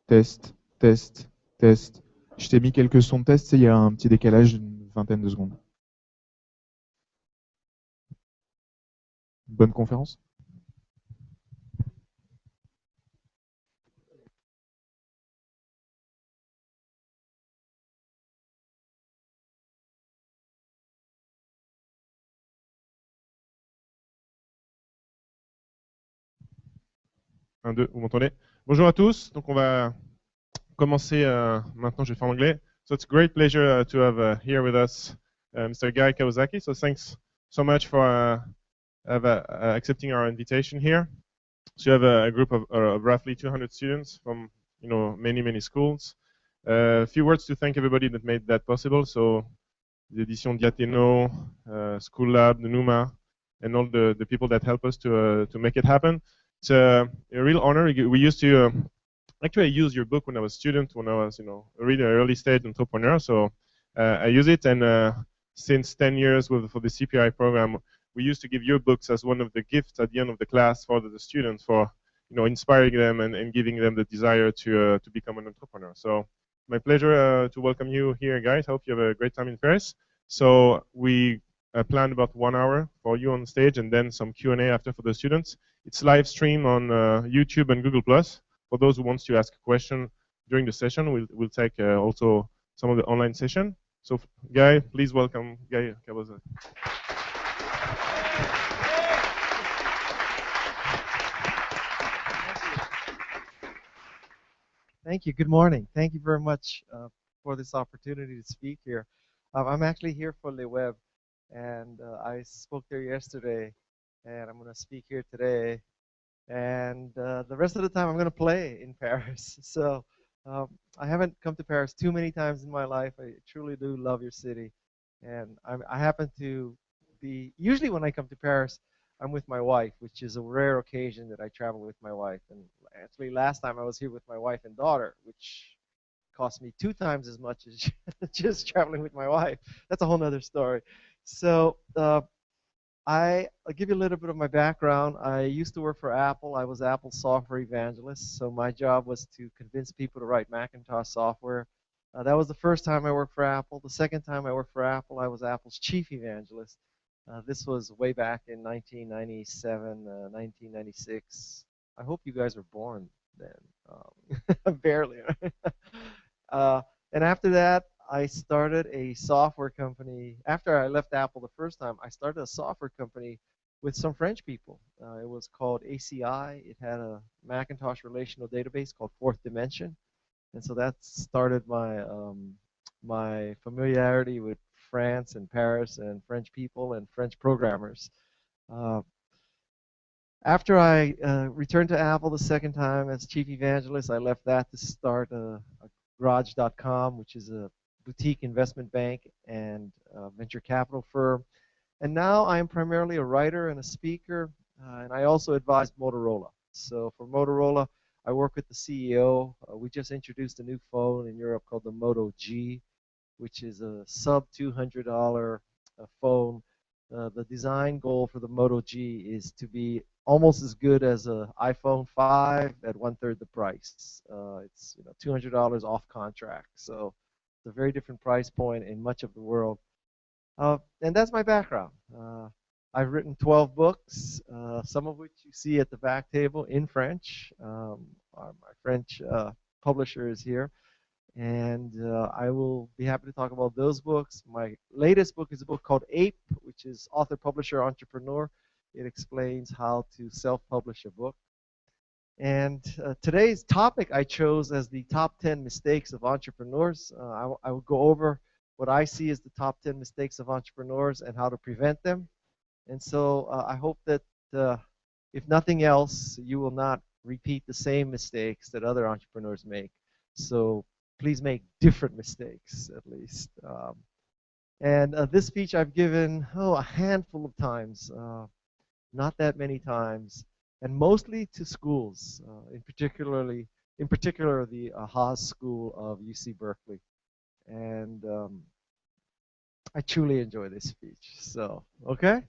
Test, test, test. Je t'ai mis quelques sons de test, il y a un petit décalage d'une vingtaine de secondes. Bonne conférence? Un, deux, vous m'entendez? Bonjour à tous. Donc on va commencer maintenant. Je vais faire en anglais. So it's a great pleasure to have here with us Mr. Guy Kawasaki. So thanks so much for accepting our invitation here. So you have a group of roughly 200 students from many schools. A few words to thank everybody that made that possible. So the éditions Diateno, Schoolab, Numa, and all the people that help us to make it happen. It's a real honor. We used to actually I used your book when I was a student, when I was a really early stage entrepreneur. So I use it, and since 10 years for the CPI program, we used to give your books as one of the gifts at the end of the class for the students, for inspiring them and giving them the desire to become an entrepreneur. So my pleasure to welcome you here, guys. Hope you have a great time in Paris. So we planned about 1 hour for you on stage, and then some Q&A after for the students. It's live stream on YouTube and Google+. For those who wants to ask a question during the session, we'll take also some of the online session. So Guy, please welcome Guy Kawasaki. Thank you. Good morning. Thank you very much for this opportunity to speak here. I'm actually here for Le Web, and I spoke there yesterday, and I'm going to speak here today. And the rest of the time, I'm going to play in Paris. So I haven't come to Paris too many times in my life. I truly do love your city. And I happen to be, usually when I come to Paris, I'm with my wife, which is a rare occasion that I travel with my wife. And actually, last time I was here with my wife and daughter, which cost me 2 times as much as just traveling with my wife. That's a whole other story. So I'll give you a little bit of my background. I used to work for Apple. I was Apple's software evangelist. So my job was to convince people to write Macintosh software. That was the first time I worked for Apple. The second time I worked for Apple, I was Apple's chief evangelist. This was way back in 1997, 1996. I hope you guys were born then. Barely. And after that, I started a software company. After I left Apple the first time, I started a software company with some French people. It was called ACI. It had a Macintosh relational database called Fourth Dimension. And so that started my familiarity with France and Paris and French people and French programmers. After I returned to Apple the second time as chief evangelist, I left that to start a Garage.com, which is a boutique investment bank and venture capital firm. And now I'm primarily a writer and a speaker, and I also advise Motorola. So for Motorola, I work with the CEO. We just introduced a new phone in Europe called the Moto G, which is a sub $200 phone. The design goal for the Moto G is to be almost as good as an iPhone 5 at 1/3 the price. It's $200 off contract, so it's a very different price point in much of the world. And that's my background. I've written 12 books, some of which you see at the back table in French. My French publisher is here. And I will be happy to talk about those books. My latest book is a book called Ape, which is author, publisher, entrepreneur. It explains how to self-publish a book. And today's topic I chose as the top 10 mistakes of entrepreneurs. I will go over what I see as the top 10 mistakes of entrepreneurs and how to prevent them. And so I hope that if nothing else, you will not repeat the same mistakes that other entrepreneurs make. So please make different mistakes, at least. And this speech I've given, a handful of times, not that many times, and mostly to schools, in particular the Haas School of UC Berkeley. And I truly enjoy this speech. So, okay?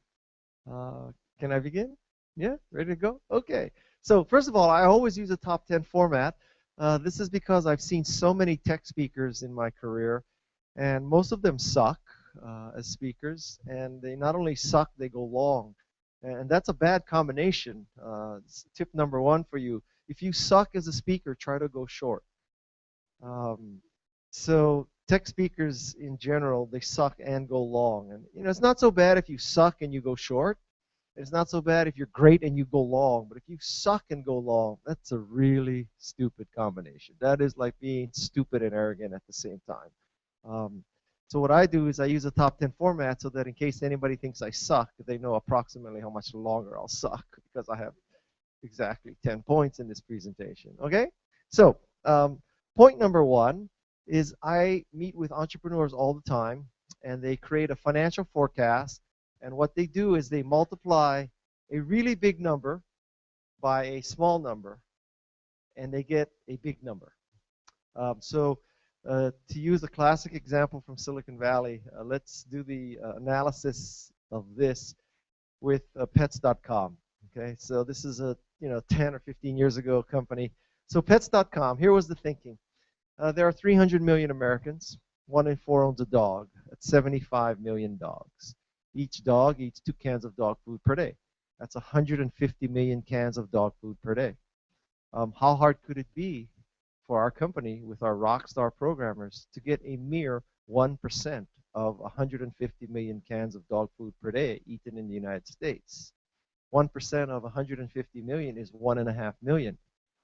Can I begin? Yeah? Ready to go? Okay. So first of all, I always use a top 10 format. This is because I've seen so many tech speakers in my career, and most of them suck as speakers, and they not only suck, they go long. And that's a bad combination. Tip number one for you. If you suck as a speaker, try to go short. Um, so tech speakers in general, they suck and go long. And it's not so bad if you suck and you go short. It's not so bad if you're great and you go long. But if you suck and go long, that's a really stupid combination. That is like being stupid and arrogant at the same time. So what I do is I use a top 10 format so that in case anybody thinks I suck, they know approximately how much longer I'll suck because I have exactly 10 points in this presentation. Okay? So point number one is I meet with entrepreneurs all the time, and they create a financial forecast. And what they do is they multiply a really big number by a small number, and they get a big number. To use a classic example from Silicon Valley, let's do the analysis of this with pets.com. Okay, so this is a 10 or 15 years ago company. So pets.com, here was the thinking. There are 300 million Americans. 1 in 4 owns a dog. That's 75 million dogs. Each dog eats 2 cans of dog food per day. That's 150 million cans of dog food per day. How hard could it be for our company with our rockstar programmers to get a mere 1% of 150 million cans of dog food per day eaten in the United States? 1% of 150 million is 1.5 million.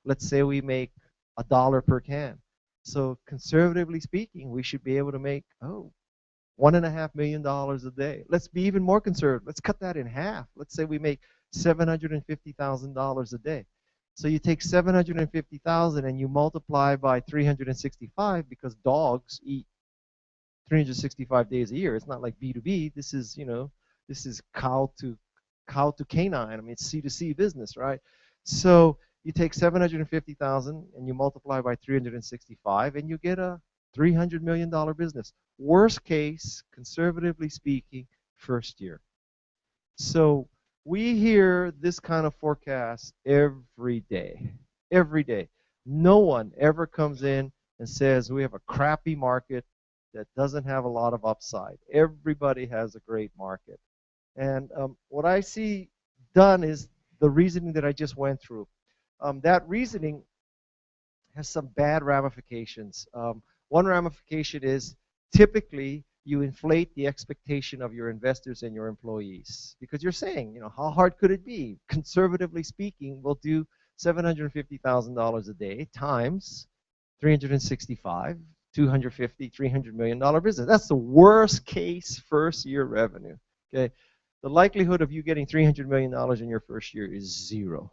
Let's say we make $1 per can. So conservatively speaking, we should be able to make, $1.5 million a day. Let's be even more conservative. Let's cut that in half. Let's say we make $750,000 a day. So you take 750,000 and you multiply by 365 because dogs eat 365 days a year. It's not like B2B. This is, this is cow to canine. I mean, it's C2C business, right? So you take 750,000 and you multiply by 365 and you get a $300 million business. Worst case, conservatively speaking, first year. So we hear this kind of forecast every day. Every day. No one ever comes in and says we have a crappy market that doesn't have a lot of upside. Everybody has a great market. And what I see done is the reasoning that I just went through. That reasoning has some bad ramifications. One ramification is typically you inflate the expectation of your investors and your employees because you're saying, how hard could it be? Conservatively speaking, we'll do $750,000 a day times 365, $250, $300 million business. That's the worst case first year revenue. Okay, the likelihood of you getting $300 million in your first year is zero.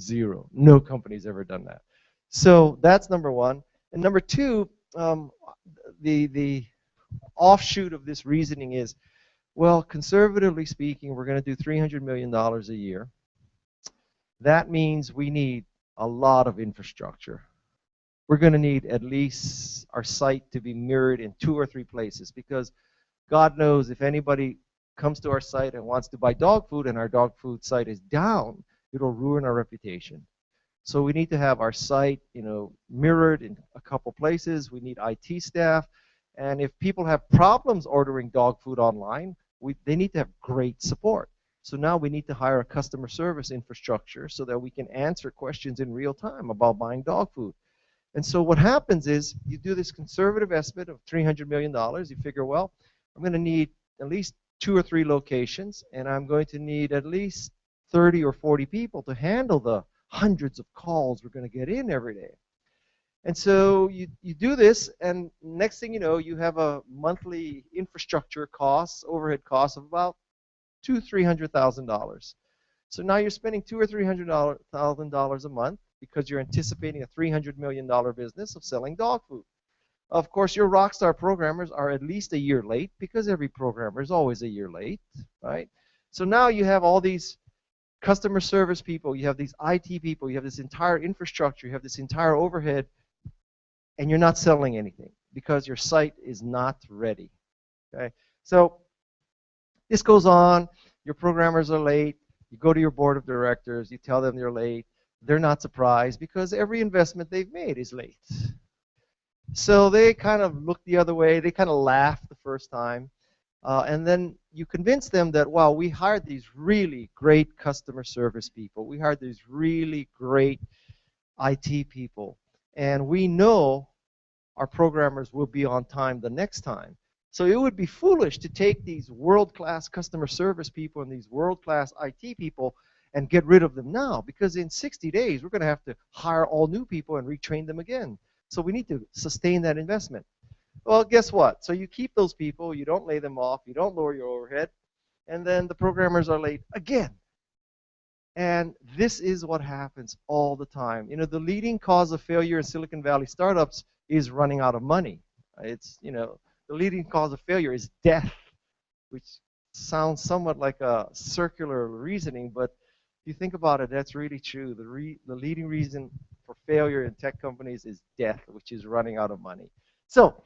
Zero. No company's ever done that. So that's number one. And number two, the offshoot of this reasoning is, well, conservatively speaking, we're going to do $300 million a year. That means we need a lot of infrastructure. We're going to need at least our site to be mirrored in 2 or 3 places because God knows if anybody comes to our site and wants to buy dog food and our dog food site is down, it'll ruin our reputation. So we need to have our site, mirrored in a couple places. We need IT staff. And if people have problems ordering dog food online, they need to have great support. So now we need to hire a customer service infrastructure so that we can answer questions in real time about buying dog food. And so what happens is you do this conservative estimate of $300 million. You figure, well, I'm going to need at least 2 or 3 locations, and I'm going to need at least 30 or 40 people to handle the hundreds of calls we're going to get in every day. And so you do this, and next thing you know, you have a monthly infrastructure costs, overhead costs of about $200,000-$300,000. So now you're spending $200,000 or $300,000 a month because you're anticipating a $300 million business of selling dog food. Of course, your rockstar programmers are at least a year late because every programmer is always a year late, right? So now you have all these customer service people, you have these IT people, you have this entire infrastructure, you have this entire overhead, and you're not selling anything because your site is not ready. Okay? So this goes on, your programmers are late, you go to your board of directors, you tell them you're late, they're not surprised because every investment they've made is late. So they kind of look the other way. They kind of laugh the first time. And then you convince them that, wow, we hired these really great customer service people. We hired these really great IT people. And we know our programmers will be on time the next time. So it would be foolish to take these world-class customer service people and these world-class IT people and get rid of them now, because in 60 days, we're going to have to hire all new people and retrain them again. So we need to sustain that investment. Well, guess what? So you keep those people, you don't lay them off, you don't lower your overhead, and then the programmers are late again. And this is what happens all the time. You know, the leading cause of failure in Silicon Valley startups is running out of money. It's, you know, the leading cause of failure is death, which sounds somewhat like a circular reasoning, but if you think about it, that's really true. The leading reason for failure in tech companies is death, which is running out of money. So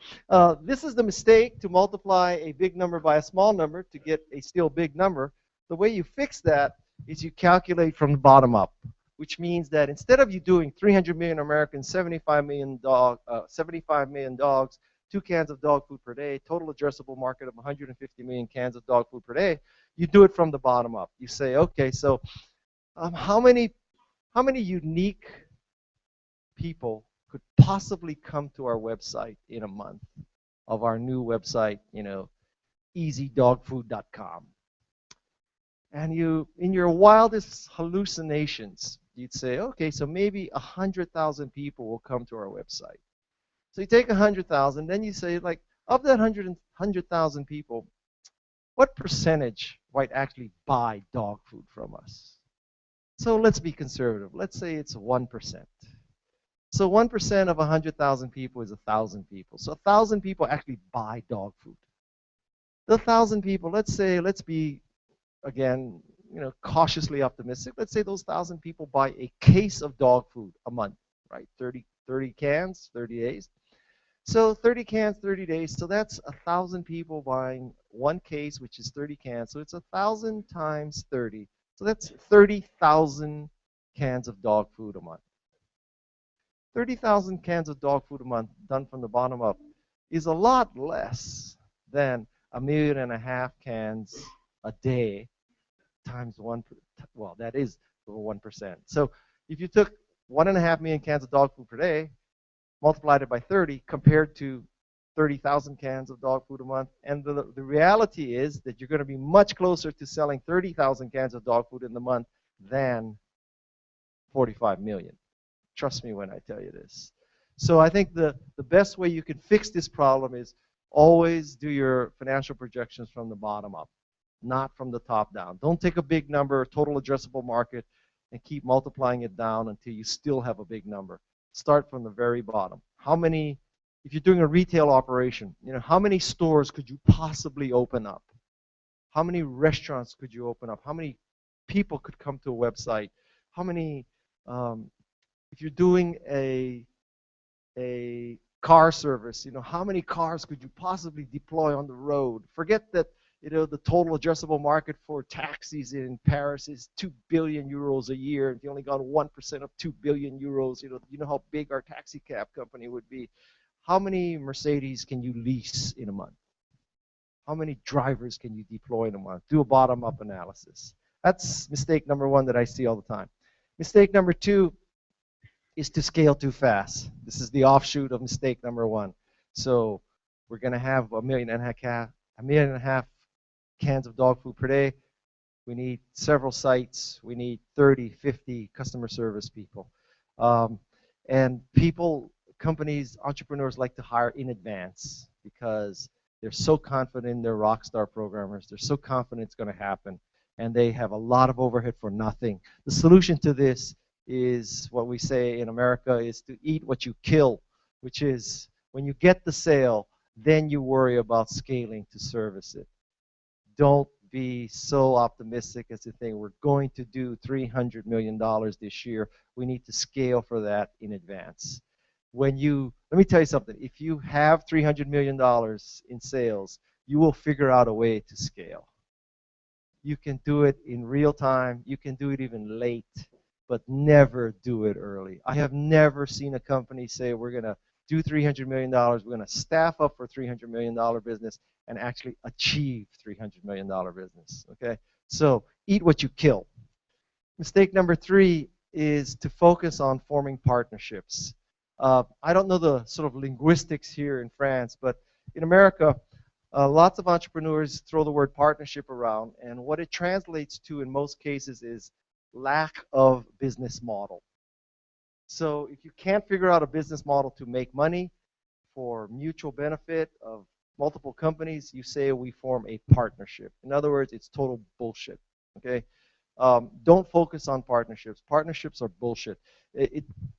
this is the mistake, to multiply a big number by a small number to get a still big number. The way you fix that is you calculate from the bottom up, which means that instead of you doing 300 million Americans, 75 million dogs, 2 cans of dog food per day, total addressable market of 150 million cans of dog food per day, you do it from the bottom up. You say, okay, so how many unique people could possibly come to our website in a month of our new website, you know, easydogfood.com? And you, in your wildest hallucinations, you'd say, okay, so maybe 100,000 people will come to our website. So you take 100,000, then you say, like, of that 100,000 people, what percentage might actually buy dog food from us? So let's be conservative. Let's say it's 1%. So 1% of 100,000 people is 1,000 people. So 1,000 people actually buy dog food. The 1,000 people, let's be, again, you know, cautiously optimistic. Let's say those 1,000 people buy a case of dog food a month, right? 30 cans, 30 days. So 30 cans, 30 days. So that's 1,000 people buying one case, which is 30 cans. So it's 1,000 times 30. So that's 30,000 cans of dog food a month. 30,000 cans of dog food a month done from the bottom up is a lot less than 1.5 million cans a day times 1. Well, that is 1%. So if you took 1.5 million cans of dog food per day, multiplied it by 30, compared to 30,000 cans of dog food a month, and the reality is that you're going to be much closer to selling 30,000 cans of dog food in the month than 45 million. Trust me when I tell you this. So I think the best way you can fix this problem is always do your financial projections from the bottom up, not from the top down. Don't take a big number, total addressable market, and keep multiplying it down until you still have a big number. Start from the very bottom. How many, if you're doing a retail operation, you know, how many stores could you possibly open up? How many restaurants could you open up? How many people could come to a website? How many, if you're doing a car service, you know, how many cars could you possibly deploy on the road? Forget that, you know, the total addressable market for taxis in Paris is 2 billion euros a year. If you only got 1% of 2 billion euros, you know how big our taxi cab company would be. How many Mercedes can you lease in a month? How many drivers can you deploy in a month? Do a bottom-up analysis. That's mistake number 1 that I see all the time. Mistake number 2 is to scale too fast. This is the offshoot of mistake number 1. So we're going to have 1.5 million cans of dog food per day. We need several sites. We need 30, 50 customer service people. And companies, entrepreneurs like to hire in advance because they're so confident in their rock star programmers. They're so confident it's going to happen. And they have a lot of overhead for nothing. The solution to this is what we say in America is to eat what you kill, which is when you get the sale, then you worry about scaling to service it. Don't be so optimistic as to think we're going to do $300 million this year. We need to scale for that in advance. Let me tell you something, if you have $300 million in sales, you will figure out a way to scale. You can do it in real time. You can do it even late. but never do it early. I have never seen a company say we're going to do $300 million, we're going to staff up for $300 million business and actually achieve $300 million business, okay? So eat what you kill. Mistake number 3 is to focus on forming partnerships. I don't know the sort of linguistics here in France, but in America, lots of entrepreneurs throw the word partnership around, and what it translates to in most cases is lack of business model. So if you can't figure out a business model to make money for mutual benefit of multiple companies, you say we form a partnership. In other words, it's total bullshit, okay? Don't focus on partnerships. Partnerships are bullshit.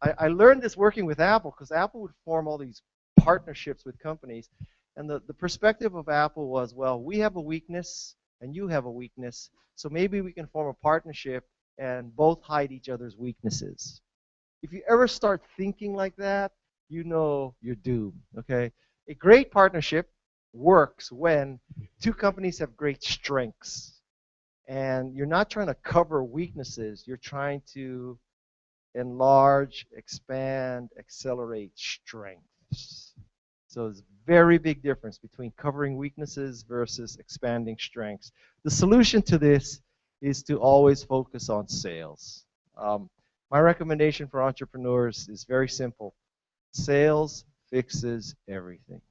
I learned this working with Apple, because Apple would form all these partnerships with companies. And the perspective of Apple was, well, we have a weakness and you have a weakness, so maybe we can form a partnership and both hide each other's weaknesses. If you ever start thinking like that, you know you're doomed, okay? A great partnership works when two companies have great strengths. And you're not trying to cover weaknesses. You're trying to enlarge, expand, accelerate strengths. So there's a very big difference between covering weaknesses versus expanding strengths. The solution to this is to always focus on sales. My recommendation for entrepreneurs is very simple. Sales fixes everything.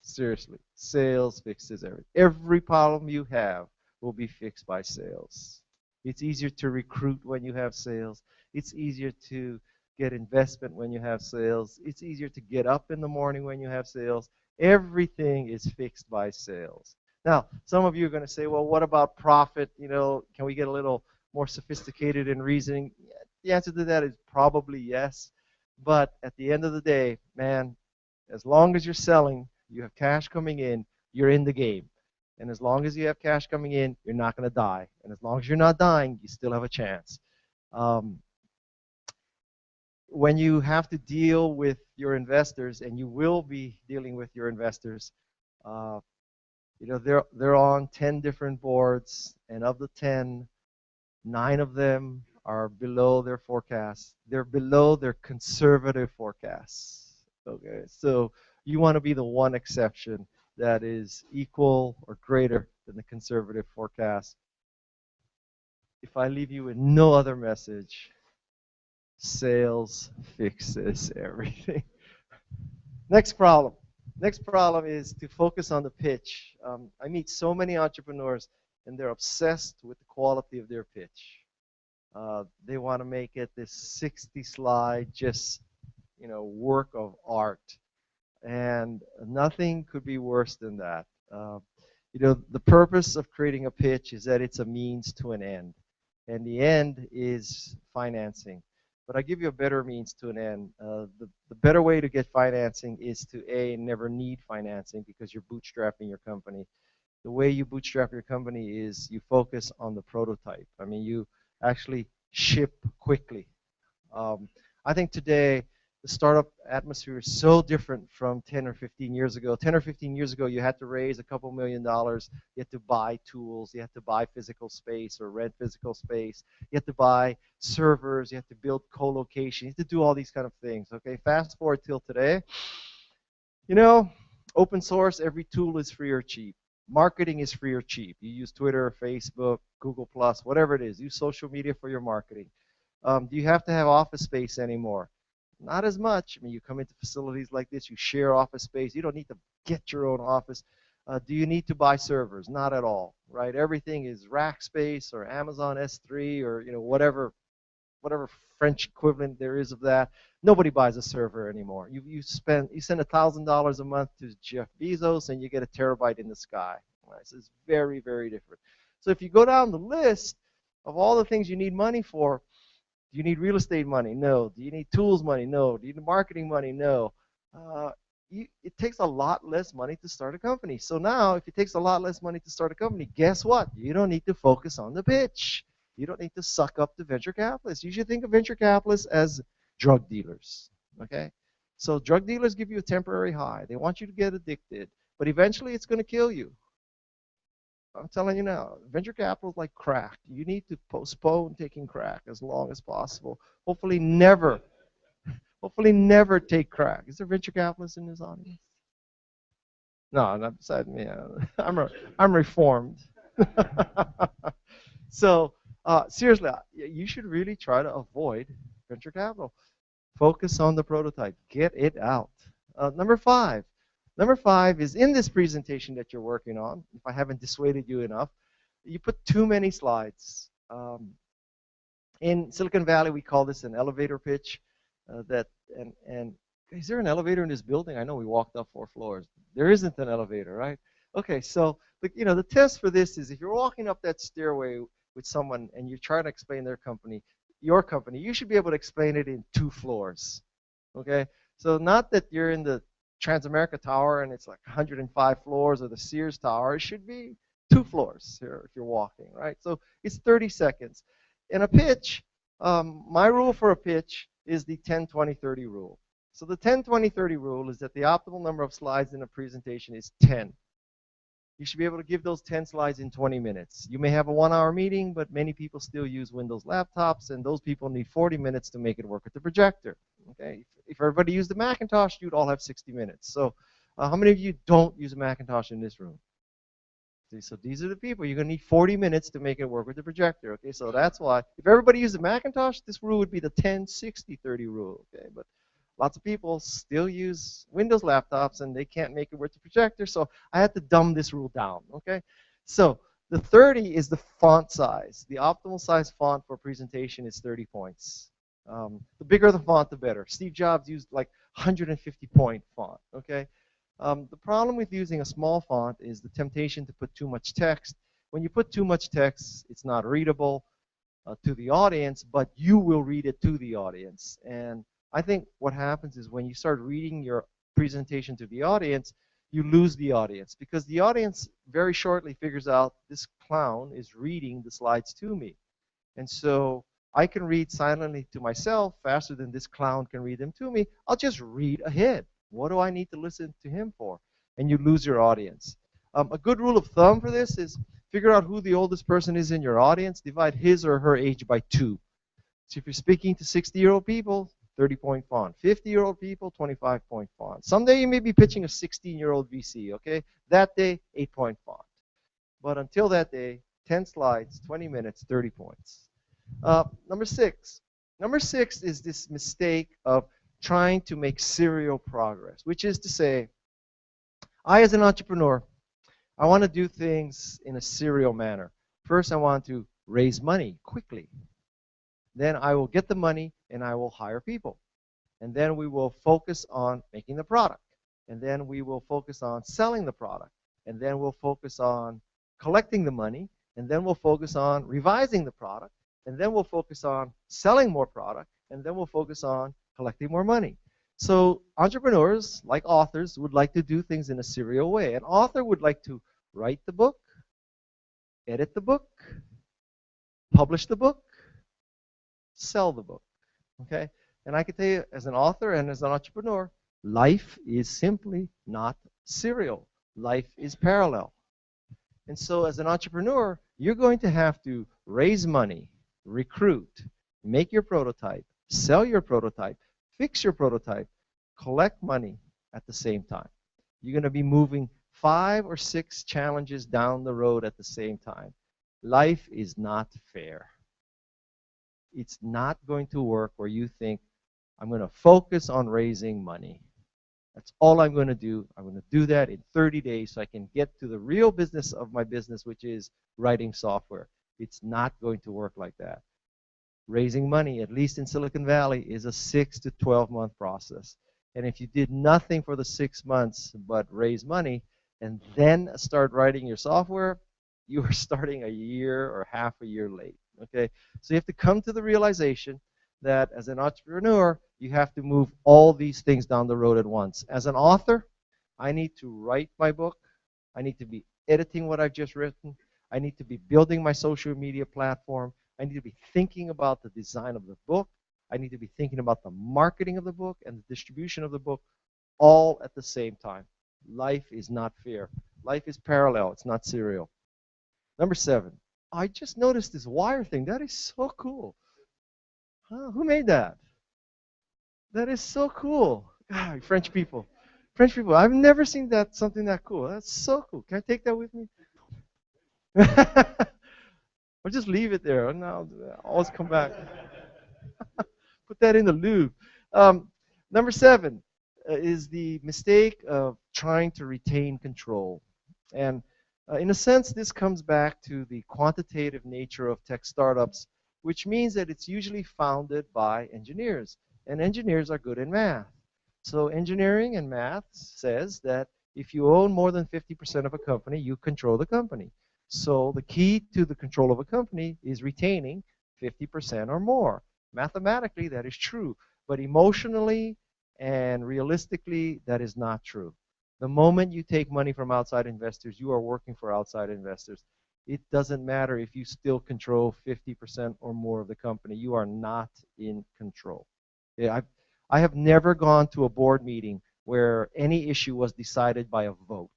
Seriously, sales fixes everything. Every problem you have will be fixed by sales. It's easier to recruit when you have sales. It's easier to get investment when you have sales. It's easier to get up in the morning when you have sales. Everything is fixed by sales. Now, some of you are going to say, well, what about profit? You know, can we get a little more sophisticated in reasoning? The answer to that is probably yes. But at the end of the day, man, as long as you're selling, you have cash coming in, you're in the game. And as long as you have cash coming in, you're not going to die. And as long as you're not dying, you still have a chance. When you have to deal with your investors, and you will be dealing with your investors, you know, they're on 10 different boards, and of the 10, 9 of them are below their forecasts. They're below their conservative forecasts. Okay, so you want to be the one exception that is equal or greater than the conservative forecast. If I leave you with no other message, sales fixes everything. Next problem. Next problem is to focus on the pitch. I meet so many entrepreneurs, and they're obsessed with the quality of their pitch. They want to make it this 60-slide, just, you know, work of art. And nothing could be worse than that. You know, the purpose of creating a pitch is that it's a means to an end. And the end is financing. But I give you a better means to an end. The better way to get financing is to, A, never need financing because you're bootstrapping your company. The way you bootstrap your company is you focus on the prototype. I mean, you actually ship quickly. I think today, the startup atmosphere is so different from 10 or 15 years ago. 10 or 15 years ago, you had to raise a couple $1 million. You had to buy tools. You had to buy physical space or rent physical space. You had to buy servers. You had to build co-location. You had to do all these kind of things. Okay, fast forward till today. You know, open source, every tool is free or cheap. Marketing is free or cheap. You use Twitter, Facebook, Google+, whatever it is. Use social media for your marketing. Do you have to have office space anymore? Not as much. I mean, you come into facilities like this, you share office space. You don't need to get your own office. Do you need to buy servers? Not at all, right? Everything is Rackspace or Amazon S3 or, you know, whatever French equivalent there is of that. Nobody buys a server anymore. You send $1,000 a month to Jeff Bezos and you get a terabyte in the sky. Right? So it's very, very different. So if you go down the list of all the things you need money for, do you need real estate money? No. Do you need tools money? No. Do you need marketing money? No. It takes a lot less money to start a company. So now, if it takes a lot less money to start a company, guess what? You don't need to focus on the pitch. You don't need to suck up the venture capitalists. You should think of venture capitalists as drug dealers. Okay? So drug dealers give you a temporary high. They want you to get addicted. But eventually, it's going to kill you. I'm telling you now, venture capital is like crack. You need to postpone taking crack as long as possible. Hopefully never, hopefully never take crack. Is there venture capitalists in this audience? No, not beside me. I'm reformed. So seriously, you should really try to avoid venture capital. Focus on the prototype. Get it out. Number five. Number five is in this presentation that you're working on. If I haven't dissuaded you enough, you put too many slides. In Silicon Valley, we call this an elevator pitch. And is there an elevator in this building? I know we walked up 4 floors. There isn't an elevator, right? Okay, so the test for this is if you're walking up that stairway with someone and you're trying to explain their company, your company, you should be able to explain it in 2 floors. Okay, so not that you're in the Transamerica Tower and it's like 105 floors or the Sears Tower. It should be 2 floors here if you're walking, right? So it's 30 seconds. In a pitch, my rule for a pitch is the 10-20-30 rule. So the 10-20-30 rule is that the optimal number of slides in a presentation is 10. You should be able to give those 10 slides in 20 minutes. You may have a 1-hour meeting, but many people still use Windows laptops, and those people need 40 minutes to make it work with the projector. Okay? If everybody used the Macintosh, you'd all have 60 minutes. So how many of you don't use a Macintosh in this room? See, so these are the people. You're going to need 40 minutes to make it work with the projector. Okay, so that's why. If everybody used the Macintosh, this rule would be the 10-60-30 rule. Okay, but lots of people still use Windows laptops and they can't make it work with the projector, so I had to dumb this rule down. Okay, so the 30 is the font size. The optimal size font for a presentation is 30 points. The bigger the font, the better. Steve Jobs used like 150-point font. Okay. The problem with using a small font is the temptation to put too much text. When you put too much text, it's not readable to the audience, but you will read it to the audience. And I think what happens is when you start reading your presentation to the audience, you lose the audience because the audience very shortly figures out this clown is reading the slides to me. And so I can read silently to myself faster than this clown can read them to me. I'll just read ahead. What do I need to listen to him for? And you lose your audience. A good rule of thumb for this is figure out who the oldest person is in your audience. Divide his or her age by 2. So if you're speaking to 60-year-old people, 30-point font. 50-year-old people, 25-point font. Someday you may be pitching a 16-year-old VC, okay? That day, 8-point font. But until that day, 10 slides, 20 minutes, 30 points. Number 6. Number 6 is this mistake of trying to make serial progress, which is to say, I as an entrepreneur, I want to do things in a serial manner. First, I want to raise money quickly. Then I will get the money and I will hire people. And then we will focus on making the product. And then we will focus on selling the product. And then we'll focus on collecting the money. And then we'll focus on revising the product. And then we'll focus on selling more product. And then we'll focus on collecting more money. So entrepreneurs, like authors, would like to do things in a serial way. An author would like to write the book, edit the book, publish the book, sell the book. Okay? And I can tell you, as an author and as an entrepreneur, life is simply not serial. Life is parallel. And so as an entrepreneur, you're going to have to raise money, recruit, make your prototype, sell your prototype, fix your prototype, collect money at the same time. You're going to be moving 5 or 6 challenges down the road at the same time. Life is not fair. It's not going to work where you think, I'm going to focus on raising money. That's all I'm going to do. I'm going to do that in 30 days so I can get to the real business of my business, which is writing software. It's not going to work like that. Raising money, at least in Silicon Valley, is a 6 to 12-month process. And if you did nothing for the 6 months but raise money and then start writing your software, you are starting a year or half a year late. Okay? So you have to come to the realization that as an entrepreneur, you have to move all these things down the road at once. As an author, I need to write my book. I need to be editing what I've just written. I need to be building my social media platform. I need to be thinking about the design of the book. I need to be thinking about the marketing of the book and the distribution of the book all at the same time. Life is not fair. Life is parallel. It's not serial. Number 7. I just noticed this wire thing. That is so cool. Huh, who made that? That is so cool. God, French people. French people. I've never seen that something that cool. That's so cool. Can I take that with me? Or just leave it there. And I'll always come back. Put that in the Louvre. Number 7 is the mistake of trying to retain control. And in a sense, this comes back to the quantitative nature of tech startups, which means that it's usually founded by engineers. And engineers are good in math. So engineering and math says that if you own more than 50% of a company, you control the company. So the key to the control of a company is retaining 50% or more. Mathematically, that is true. But emotionally and realistically, that is not true. The moment you take money from outside investors, you are working for outside investors. It doesn't matter if you still control 50% or more of the company. You are not in control. Yeah, I have never gone to a board meeting where any issue was decided by a vote.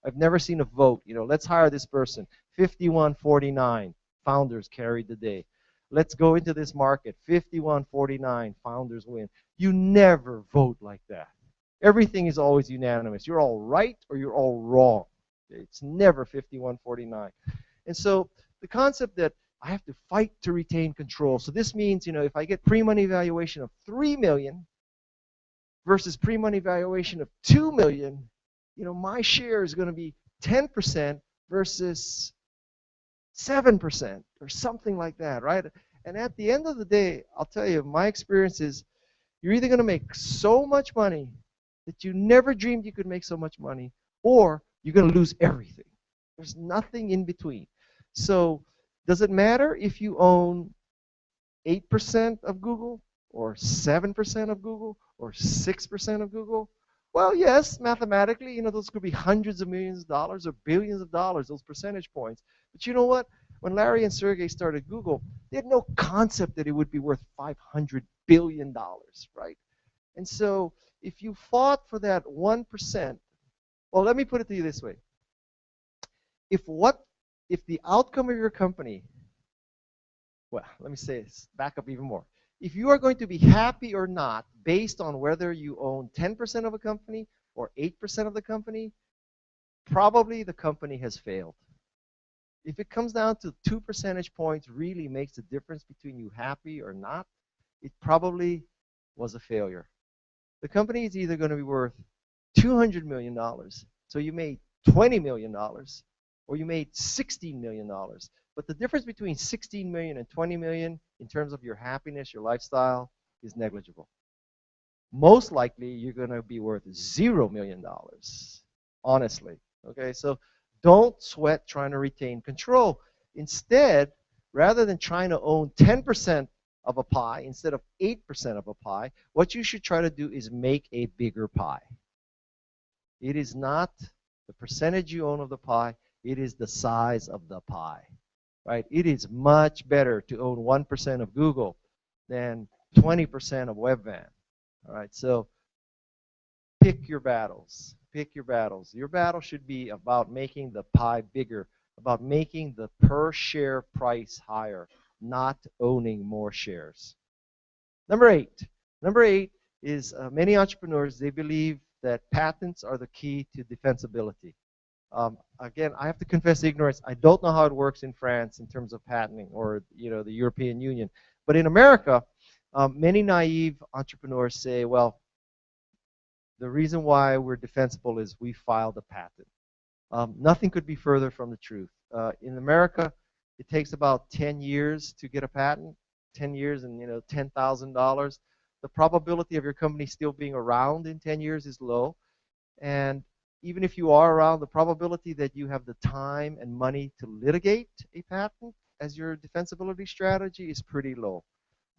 I've never seen a vote, let's hire this person. 51-49, founders carried the day. Let's go into this market. 51-49, founders win. You never vote like that. Everything is always unanimous. You're all right or you're all wrong. It's never 51-49. And so the concept that I have to fight to retain control. So this means, if I get pre-money valuation of $3 million versus pre-money valuation of $2 million, my share is going to be 10% versus 7% or something like that, right? And at the end of the day, I'll tell you, my experience is you're either going to make so much money that you never dreamed you could make so much money, or you're going to lose everything. There's nothing in between. So does it matter if you own 8% of Google or 7% of Google or 6% of Google? Well, yes, mathematically, those could be hundreds of millions of dollars or billions of dollars, those percentage points. But you know what? When Larry and Sergey started Google, they had no concept that it would be worth $500 billion, right? And so if you fought for that 1%, well, let me put it to you this way. If the outcome of your company, well, let me say this, back up even more. If you are going to be happy or not based on whether you own 10% of a company or 8% of the company, probably the company has failed. If it comes down to 2 percentage points really makes the difference between you happy or not, it probably was a failure. The company is either going to be worth $200 million, so you made $20 million, or you made $16 million. But the difference between 16 million and 20 million in terms of your happiness, your lifestyle, is negligible. Most likely, you're going to be worth $0 million, honestly. Okay, so don't sweat trying to retain control. Instead, rather than trying to own 10% of a pie instead of 8% of a pie, what you should try to do is make a bigger pie. It is not the percentage you own of the pie, it is the size of the pie. Right? It is much better to own 1% of Google than 20% of Webvan. All right, so pick your battles. Pick your battles. Your battle should be about making the pie bigger, about making the per share price higher, not owning more shares. Number 8. Number 8 is many entrepreneurs, they believe that patents are the key to defensibility. Again, I have to confess ignorance. I don't know how it works in France in terms of patenting or the European Union. But in America, many naive entrepreneurs say, well, the reason why we're defensible is we filed a patent. Nothing could be further from the truth. In America, it takes about 10 years to get a patent, 10 years and $10,000. The probability of your company still being around in 10 years is low. And even if you are around, the probability that you have the time and money to litigate a patent as your defensibility strategy is pretty low.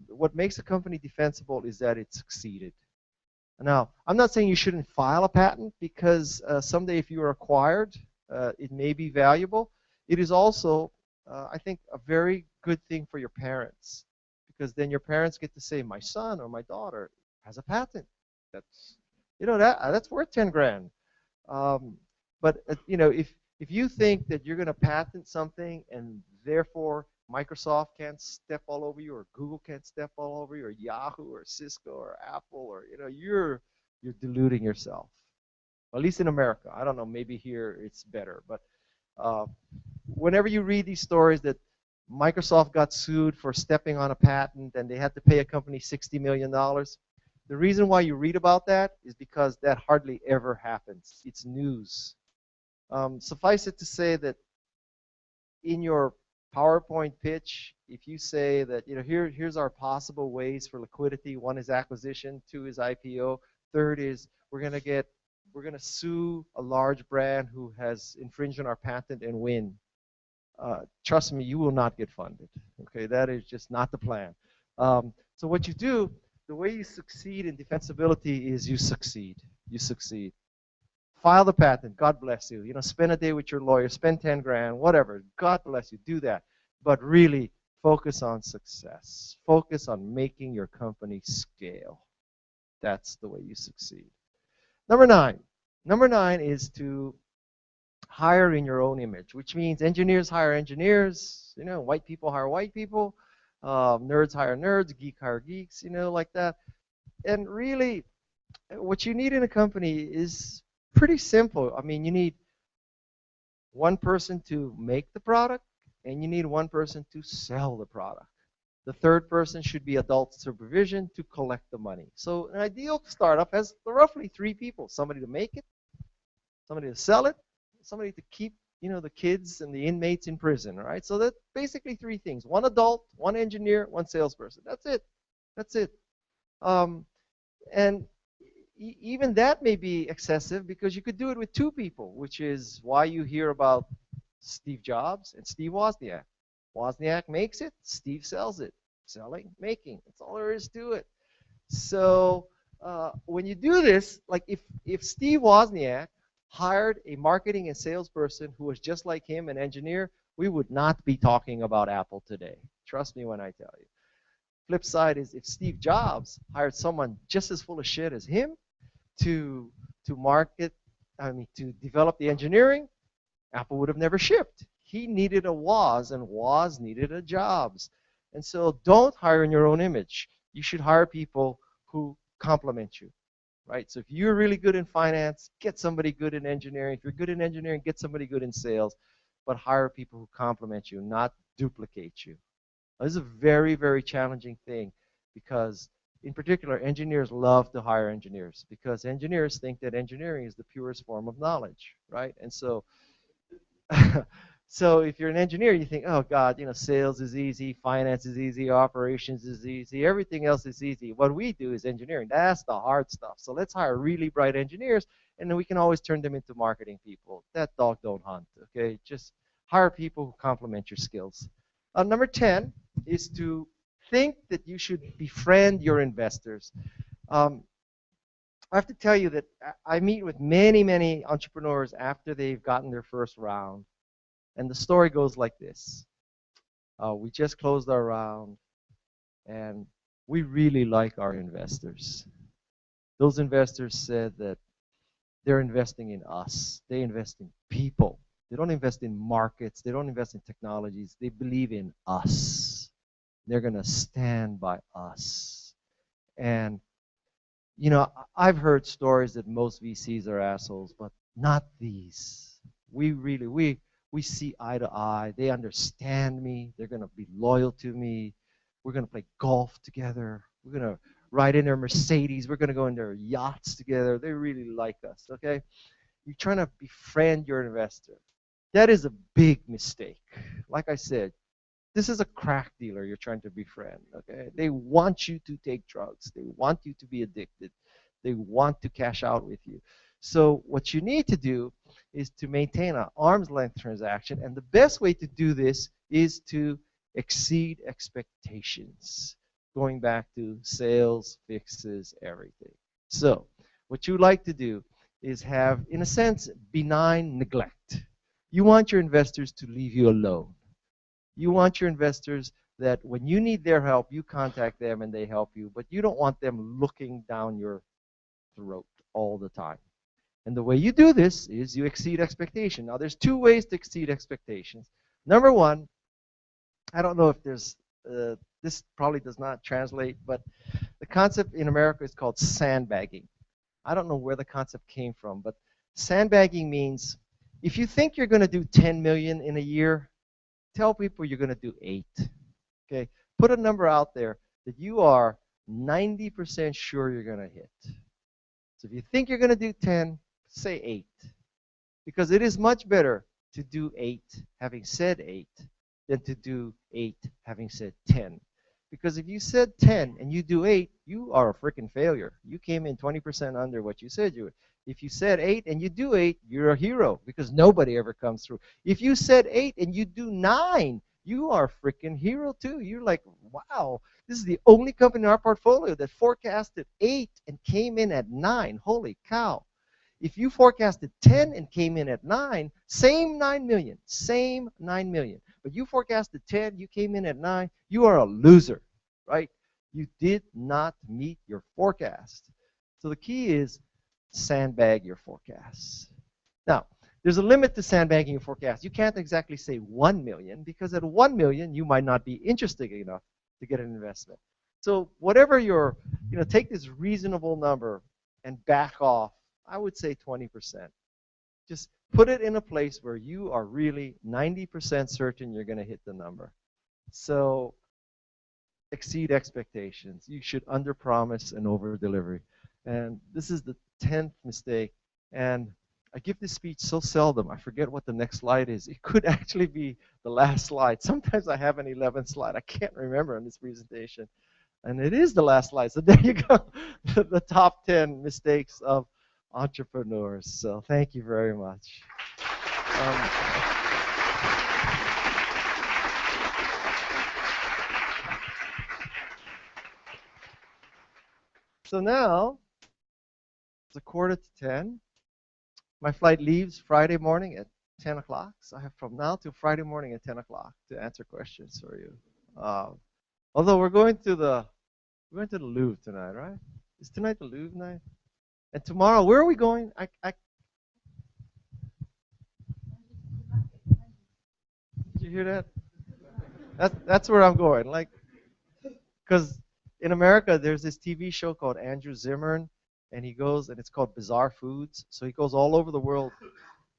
What makes a company defensible is that it succeeded. Now, I'm not saying you shouldn't file a patent because someday if you are acquired, it may be valuable. It is also, I think, a very good thing for your parents because then your parents get to say, my son or my daughter has a patent. That's, that's worth 10 grand. But if If you think that you're going to patent something and therefore Microsoft can't step all over you, or Google can't step all over you, or Yahoo, or Cisco, or Apple, or you're deluding yourself. At least in America. I don't know. Maybe here it's better, but whenever you read these stories that Microsoft got sued for stepping on a patent and they had to pay a company $60 million, the reason why you read about that is because that hardly ever happens. It's news. Suffice it to say that in your PowerPoint pitch, if you say that, here's our possible ways for liquidity. One is acquisition, two is IPO, third is we're going to sue a large brand who has infringed on our patent and win. Trust me, you will not get funded. Okay, that is just not the plan. So what you do, the way you succeed in defensibility is you succeed. You succeed. File the patent. God bless you. Spend a day with your lawyer. Spend 10 grand, whatever. God bless you. Do that. But really, focus on success. Focus on making your company scale. That's the way you succeed. Number 9. Number 9 is to hire in your own image, which means engineers hire engineers, white people hire white people, nerds hire nerds, geek hire geeks, like that. And really, what you need in a company is pretty simple. I mean, you need one person to make the product, and you need one person to sell the product. The third person should be adult supervision to collect the money. So an ideal startup has roughly 3 people: somebody to make it, somebody to sell it, somebody to keep, the kids and the inmates in prison, right? So that's basically 3 things: one adult, one engineer, one salesperson. That's it. That's it. And even that may be excessive, because you could do it with 2 people, which is why you hear about Steve Jobs and Steve Wozniak. Wozniak makes it, Steve sells it. Selling, making. That's all there is to it. So when you do this, like if Steve Wozniak hired a marketing and salesperson who was just like him, an engineer, we would not be talking about Apple today. Trust me when I tell you. Flip side is, if Steve Jobs hired someone just as full of shit as him to develop the engineering, Apple would have never shipped. He needed a Woz, and Woz needed a Jobs. And so don't hire in your own image. You should hire people who complement you, right? So if you're really good in finance, get somebody good in engineering. If you're good in engineering, get somebody good in sales. But hire people who complement you, not duplicate you. This is a very, very challenging thing, because in particular, engineers love to hire engineers, because engineers think that engineering is the purest form of knowledge, right? And so so if you're an engineer, you think, oh God, sales is easy, finance is easy, operations is easy, everything else is easy. What we do is engineering. That's the hard stuff. So let's hire really bright engineers, and then we can always turn them into marketing people. That dog don't hunt, okay? Just hire people who complement your skills. Number 10 is to think that you should befriend your investors. I have to tell you that I meet with many, many entrepreneurs after they've gotten their first round. And the story goes like this. We just closed our round, and we really like our investors. Those investors said that they're investing in us. They invest in people. They don't invest in markets. They don't invest in technologies. They believe in us. They're going to stand by us. And, I've heard stories that most VCs are assholes, but not these. We see eye to eye. They understand me. They're going to be loyal to me. We're going to play golf together. We're going to ride in their Mercedes. We're going to go in their yachts together. They really like us, okay? You're trying to befriend your investor. That is a big mistake. Like I said, this is a crack dealer you're trying to befriend, okay? They want you to take drugs. They want you to be addicted. They want to cash out with you. So what you need to do is to maintain an arm's length transaction, and the best way to do this is to exceed expectations, going back to sales, fixes, everything. So what you like to do is have, in a sense, benign neglect. You want your investors to leave you alone. You want your investors that when you need their help, you contact them and they help you, but you don't want them looking down your throat all the time. And the way you do this is you exceed expectation. Now, there's two ways to exceed expectations. Number one, I don't know if there's, this probably does not translate, but the concept in America is called sandbagging. I don't know where the concept came from, but sandbagging means if you think you're going to do 10 million in a year, tell people you're going to do 8. Okay? Put a number out there that you are 90% sure you're going to hit. So if you think you're going to do 10, say 8. Because it is much better to do 8 having said 8 than to do 8 having said 10. Because if you said 10 and you do 8, you are a freaking failure. You came in 20% under what you said you would. If you said 8 and you do 8, you're a hero because nobody ever comes through. If you said 8 and you do 9, you are a freaking hero too. You're like, wow, this is the only company in our portfolio that forecasted 8 and came in at 9. Holy cow. If you forecasted 10 and came in at 9, same 9 million, same 9 million. But you forecasted 10, you came in at 9, you are a loser, right? You did not meet your forecast. So the key is sandbag your forecasts. Now, there's a limit to sandbagging your forecast. You can't exactly say 1 million because at 1 million, you might not be interested enough to get an investment. So whatever your, take this reasonable number and back off, I would say 20%. Just put it in a place where you are really 90% certain you're going to hit the number. So exceed expectations. You should underpromise and overdeliver. And this is the 10th mistake. And I give this speech so seldom, I forget what the next slide is. It could actually be the last slide. Sometimes I have an 11th slide. I can't remember in this presentation. And it is the last slide. So there you go. The top 10 mistakes of entrepreneurs. So thank you very much. So now it's 9:45. My flight leaves Friday morning at 10 o'clock. So I have from now till Friday morning at 10 o'clock to answer questions for you. Although we're going to the Louvre tonight, right? Is tonight the Louvre night? And tomorrow, where are we going? Did you hear that? That's where I'm going. Like, because in America, there's this TV show called Andrew Zimmern, and he goes, and it's called Bizarre Foods. So he goes all over the world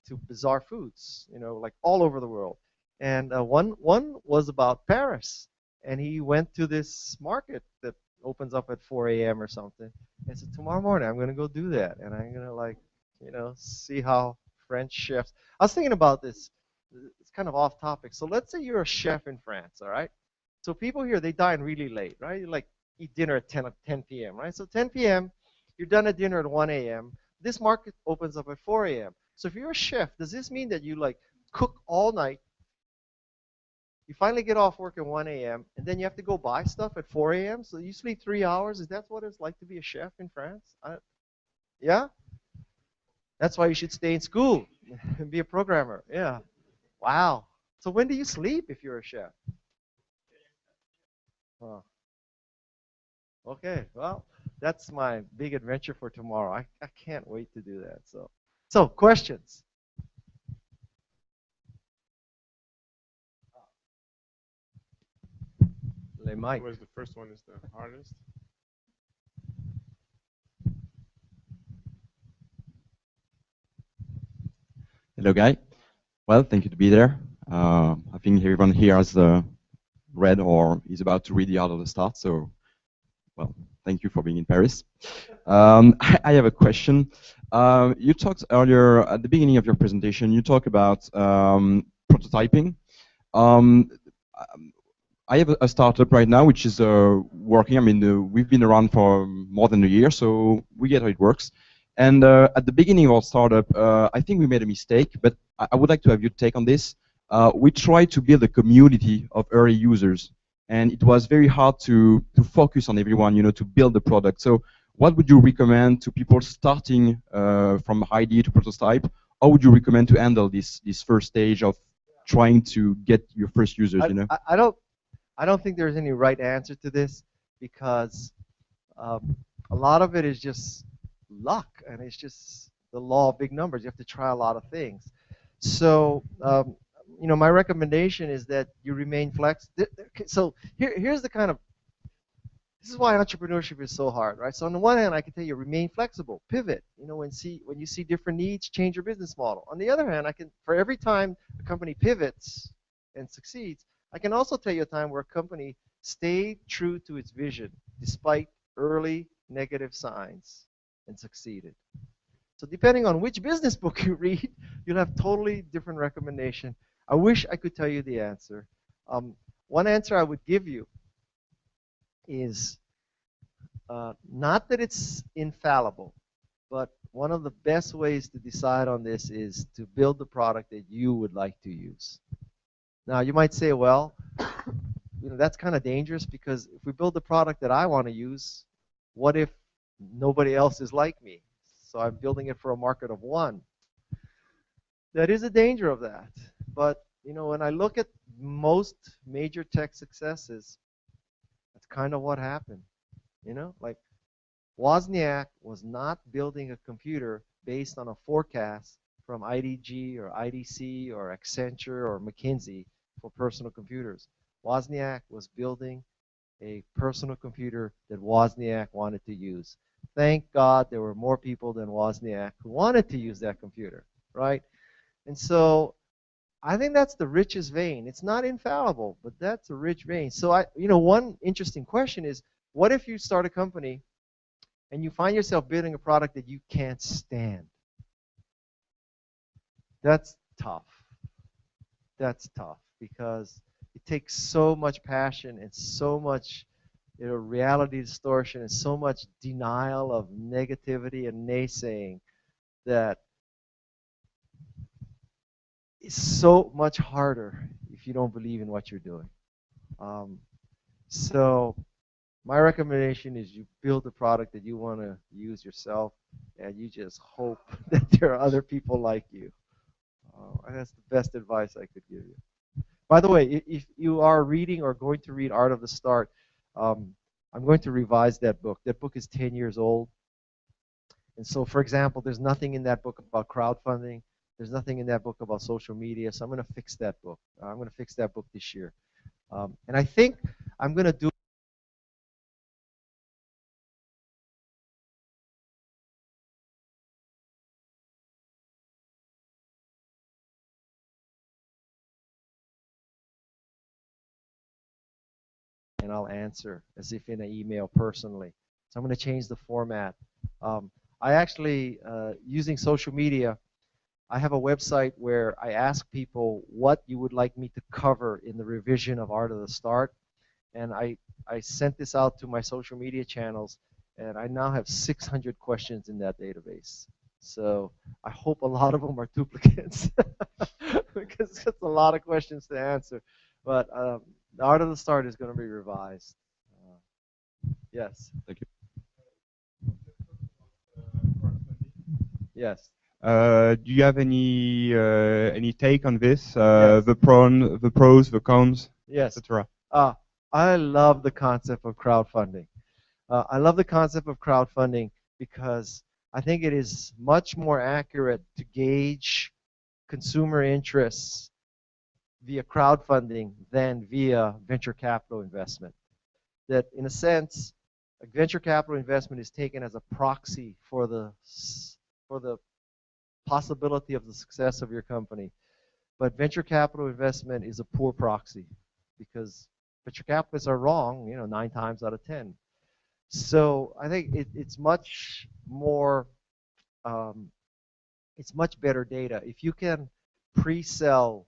to bizarre foods, like all over the world. And one was about Paris, and he went to this market that opens up at 4 a.m. or something. And so tomorrow morning I'm going to go do that, and I'm going to see how French chefs. I was thinking about this. It's kind of off topic. So let's say you're a chef in France, all right? So people here, they dine really late, right? You eat dinner at 10 p.m., right? So 10 p.m., you're done at dinner at 1 a.m. This market opens up at 4 a.m. So if you're a chef, does this mean that you cook all night? You finally get off work at 1 a.m. and then you have to go buy stuff at 4 a.m. So you sleep 3 hours. Is that what it's like to be a chef in France? Yeah? That's why you should stay in school and be a programmer. Yeah. Wow. So when do you sleep if you're a chef? Oh. Okay. Well, that's my big adventure for tomorrow. I can't wait to do that. So questions? Mike. Was the first one is the hardest? Hello, Guy. Well, thank you to be there. I think everyone here has read or is about to read The Art of the Start, so, well, thank you for being in Paris. I have a question. You talked earlier, at the beginning of your presentation, you talked about prototyping. I have a startup right now which is working. I mean, we've been around for more than a year, so we get how it works. And at the beginning of our startup, I think we made a mistake, but I would like to have your take on this. We tried to build a community of early users, and it was very hard to focus on everyone, to build the product. So what would you recommend to people starting from idea to prototype? How would you recommend to handle this first stage of trying to get your first users, I don't think there's any right answer to this because a lot of it is just luck, and it's just the law of big numbers. You have to try a lot of things. So, my recommendation is that you remain flexible. So here's the kind of, this is why entrepreneurship is so hard, right? So on the one hand, I can tell you, remain flexible, pivot. When you see different needs, change your business model. On the other hand, for every time a company pivots and succeeds, I can also tell you a time where a company stayed true to its vision despite early negative signs and succeeded. So depending on which business book you read, you'll have totally different recommendation. I wish I could tell you the answer. One answer I would give you is not that it's infallible, but one of the best ways to decide on this is to build the product that you would like to use. Now you might say, well, that's kind of dangerous, because if we build the product that I want to use, what if nobody else is like me? So I'm building it for a market of one. That is a danger of that. But when I look at most major tech successes, that's kind of what happened. Like Wozniak was not building a computer based on a forecast from IDG or IDC or Accenture or McKinsey for personal computers. Wozniak was building a personal computer that Wozniak wanted to use. Thank God there were more people than Wozniak who wanted to use that computer, right? And so I think that's the richest vein. It's not infallible, but that's a rich vein. So one interesting question is, what if you start a company and you find yourself building a product that you can't stand? That's tough. That's tough, because it takes so much passion and so much reality distortion and so much denial of negativity and naysaying that it's so much harder if you don't believe in what you're doing. So my recommendation is you build a product that you want to use yourself, and you just hope that there are other people like you. That's the best advice I could give you. By the way, if you are reading or going to read Art of the Start, I'm going to revise that book. That book is 10 years old. And so, for example, there's nothing in that book about crowdfunding. There's nothing in that book about social media. So I'm going to fix that book. I'm going to fix that book this year. And I think I'm going to do and I'll answer as if in an email personally. So I'm going to change the format. I actually, using social media, I have a website where I ask people what you would like me to cover in the revision of Art of the Start. And I sent this out to my social media channels, and I now have 600 questions in that database. So I hope a lot of them are duplicates, because it's a lot of questions to answer. But the Art of the Start is going to be revised. Yes. Thank you. Yes. Do you have any take on this? Yes. The pros, the cons, Yes. etc. I love the concept of crowdfunding. I love the concept of crowdfunding because I think it is much more accurate to gauge consumer interests via crowdfunding than via venture capital investment. That, in a sense, a venture capital investment is taken as a proxy for the possibility of the success of your company. But venture capital investment is a poor proxy, because venture capitalists are wrong, 9 times out of 10. So I think it's much more, it's much better data. If you can pre-sell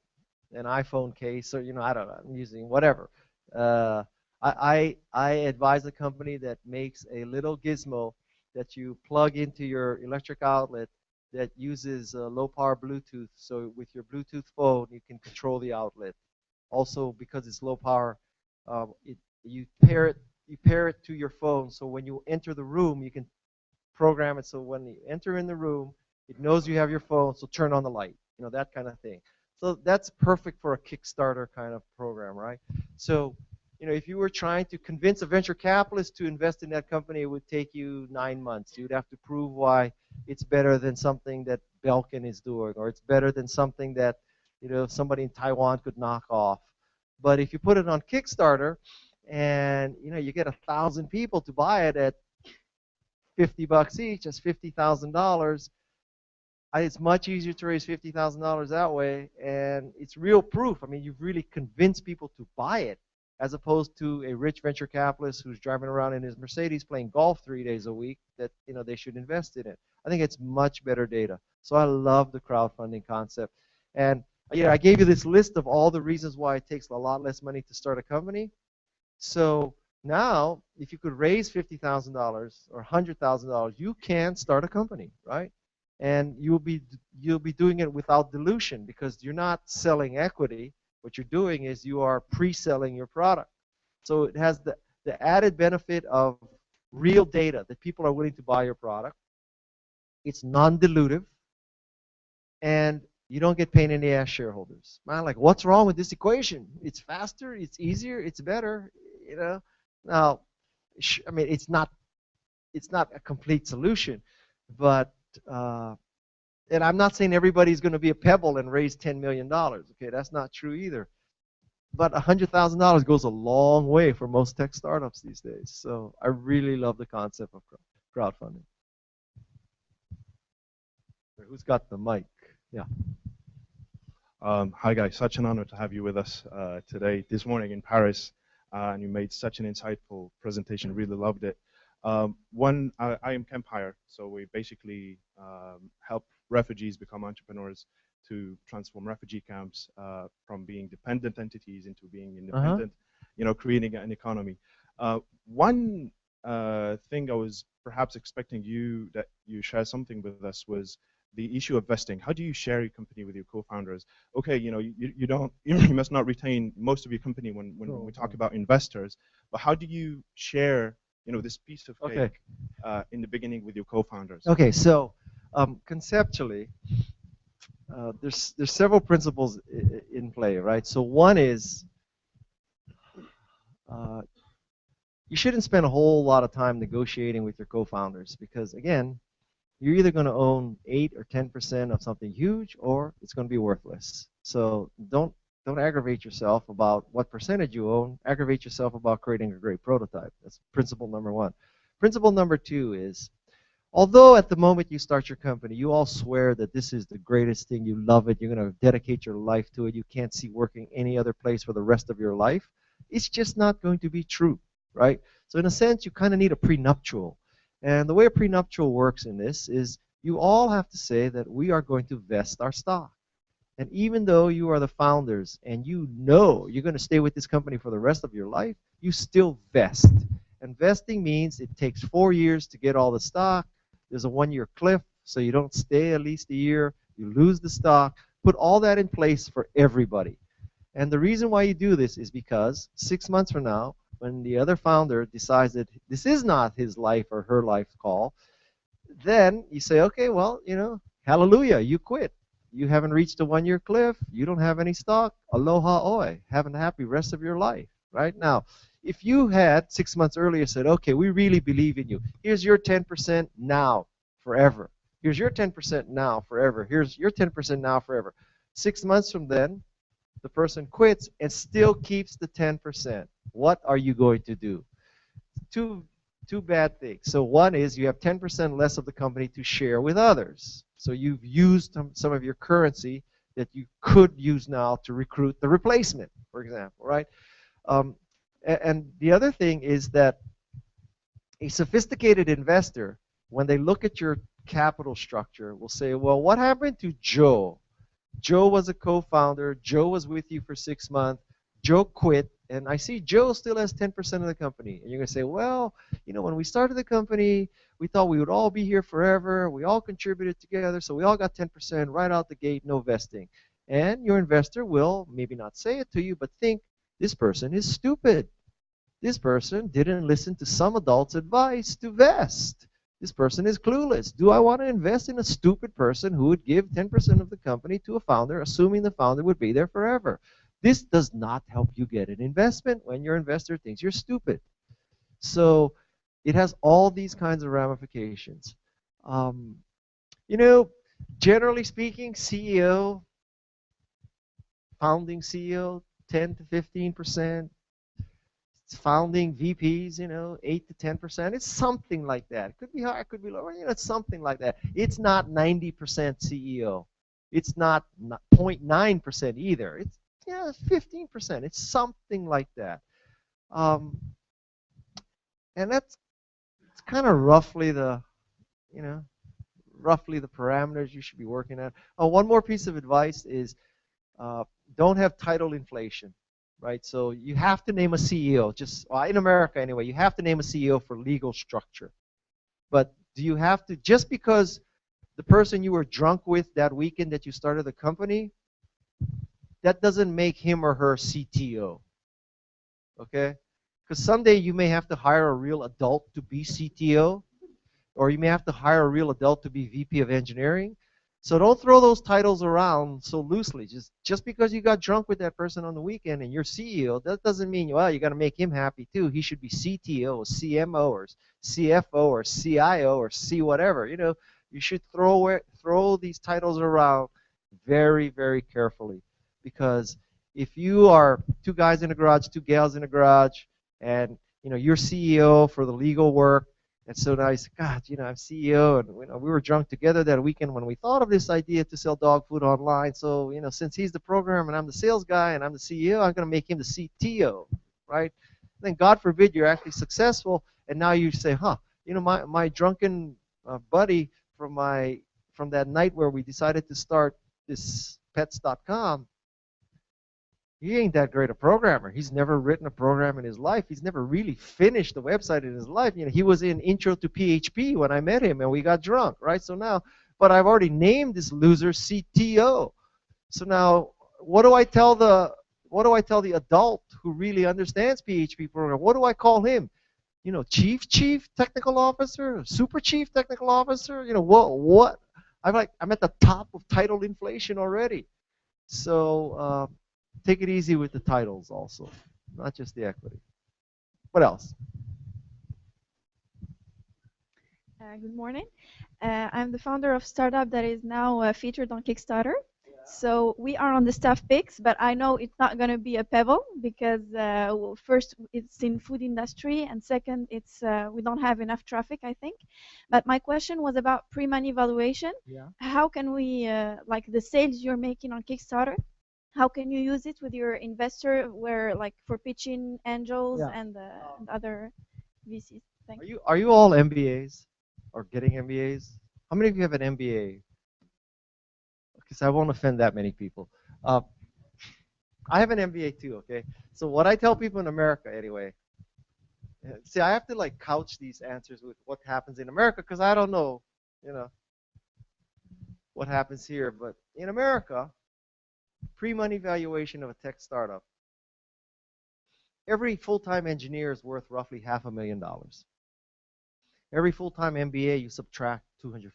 an iPhone case, or I don't know, I'm using whatever. I advise a company that makes a little gizmo that you plug into your electric outlet that uses low power Bluetooth. So with your Bluetooth phone, you can control the outlet. Also, because it's low power, you pair it to your phone. So when you enter the room, you can program it so when you enter in the room, it knows you have your phone, so turn on the light. That kind of thing. So that's perfect for a Kickstarter kind of program, right? So if you were trying to convince a venture capitalist to invest in that company, it would take you 9 months. You'd have to prove why it's better than something that Belkin is doing, or it's better than something that somebody in Taiwan could knock off. But if you put it on Kickstarter, and you get 1,000 people to buy it at $50 each, that's $50,000. It's much easier to raise $50,000 that way, and it's real proof. I mean, you've really convinced people to buy it, as opposed to a rich venture capitalist who's driving around in his Mercedes playing golf 3 days a week that they should invest in it. I think it's much better data. So I love the crowdfunding concept. And I gave you this list of all the reasons why it takes a lot less money to start a company. So now, if you could raise $50,000 or $100,000, you can start a company, right? And you'll be doing it without dilution, because you're not selling equity. What you're doing is you are pre-selling your product. So it has the added benefit of real data that people are willing to buy your product. It's non-dilutive, and you don't get pain in the ass shareholders. Man, like, what's wrong with this equation? It's faster, it's easier, it's better. Now, I mean, it's not a complete solution, but and I'm not saying everybody's going to be a Pebble and raise $10 million. Okay, that's not true either. But $100,000 goes a long way for most tech startups these days. So I really love the concept of crowdfunding. Who's got the mic? Yeah. Hi guys, such an honor to have you with us this morning in Paris, and you made such an insightful presentation. Really loved it. I am Kempire, so we basically help refugees become entrepreneurs to transform refugee camps from being dependent entities into being independent, creating an economy. One thing I was perhaps expecting you share something with us was the issue of vesting. How do you share your company with your co-founders? Okay, you must not retain most of your company when we talk about investors, but how do you share this piece of cake in the beginning with your co-founders? Okay, so conceptually, there's several principles in play, right? So one is you shouldn't spend a whole lot of time negotiating with your co-founders, because again, you're either going to own 8 or 10% of something huge, or it's going to be worthless. So don't aggravate yourself about what percentage you own. Aggravate yourself about creating a great prototype. That's principle number one. Principle number two is, although at the moment you start your company, you all swear that this is the greatest thing, you love it, you're going to dedicate your life to it, you can't see working any other place for the rest of your life, it's just not going to be true, right? So in a sense, you kind of need a prenuptial. And the way a prenuptial works in this is you all have to say that we are going to vest our stock. And even though you are the founders and you're going to stay with this company for the rest of your life, you still vest. And vesting means it takes 4 years to get all the stock. There's a 1-year cliff, so you don't stay at least a year. You lose the stock. Put all that in place for everybody. And the reason why you do this is because 6 months from now, when the other founder decides that this is not his life or her life call, then you say, okay, well, hallelujah, you quit. You haven't reached a 1-year cliff. You don't have any stock. Aloha oi. Have a happy rest of your life, right? Now, if you had 6 months earlier said, okay, we really believe in you. Here's your 10% now, forever. Here's your 10% now, forever. Here's your 10% now, forever. 6 months from then, the person quits and still keeps the 10%. What are you going to do? Two bad things. So one is you have 10% less of the company to share with others. So you've used some of your currency that you could use now to recruit the replacement, for example, right? And the other thing is that a sophisticated investor, when they look at your capital structure, will say, well, what happened to Joe? Joe was a co-founder. Joe was with you for 6 months. Joe quit, and I see Joe still has 10% of the company. And you're going to say, well, when we started the company, we thought we would all be here forever. We all contributed together, so we all got 10% right out the gate, no vesting. And your investor will maybe not say it to you, but think, this person is stupid. This person didn't listen to some adult's advice to vest. This person is clueless. Do I want to invest in a stupid person who would give 10% of the company to a founder, assuming the founder would be there forever? This does not help you get an investment when your investor thinks you're stupid. So it has all these kinds of ramifications. You know, generally speaking, CEO, founding CEO, 10 to 15%. Founding VPs, 8 to 10%. It's something like that. It could be higher, it could be lower. It's something like that. It's not 90% CEO. It's not 0.9% either. It's 15%. It's something like that. And it's kind of roughly the parameters you should be working at. Oh, one more piece of advice is don't have title inflation. Right, so you have to name a CEO. In America anyway, you have to name a CEO for legal structure. But do you have to, just because the person you were drunk with that weekend that you started the company, that doesn't make him or her CTO. Okay? Because someday you may have to hire a real adult to be CTO, or you may have to hire a real adult to be VP of engineering. So don't throw those titles around so loosely. Just because you got drunk with that person on the weekend and you're CEO, that doesn't mean, well, you got to make him happy too. He should be CTO or CMO or CFO or CIO or C whatever. You should throw these titles around very, very carefully, because if you are two guys in a garage, two gals in a garage, and you're CEO for the legal work. And so now he's, God, I'm CEO, and we were drunk together that weekend when we thought of this idea to sell dog food online. So, since he's the programmer and I'm the sales guy and I'm the CEO, I'm going to make him the CTO, right? Then God forbid you're actually successful, and now you say, my drunken buddy from that night where we decided to start this pets.com, he ain't that great a programmer. He's never written a program in his life. He's never really finished a website in his life. He was in Intro to PHP when I met him, and we got drunk, right? So now, but I've already named this loser CTO. So now, what do I tell the adult who really understands PHP program? What do I call him? Chief technical officer, super chief technical officer. What? I'm at the top of title inflation already. So. Take it easy with the titles also, not just the equity. What else? Good morning. I'm the founder of startup that is now featured on Kickstarter. So we are on the staff picks, but I know it's not going to be a pebble because first it's in food industry, and second it's we don't have enough traffic, I think. But my question was about pre-money valuation. Yeah. How can we like the sales you're making on Kickstarter? How can you use it with your investor, where like for pitching angels and other VCs? Thank you. Are you all MBAs or getting MBAs? How many of you have an MBA? Because I won't offend that many people. I have an MBA too. Okay. So what I tell people in America anyway. See, I have to couch these answers with what happens in America because I don't know, what happens here. But in America, pre-money valuation of a tech startup, every full-time engineer is worth roughly $500,000. Every full-time MBA, you subtract $250,000.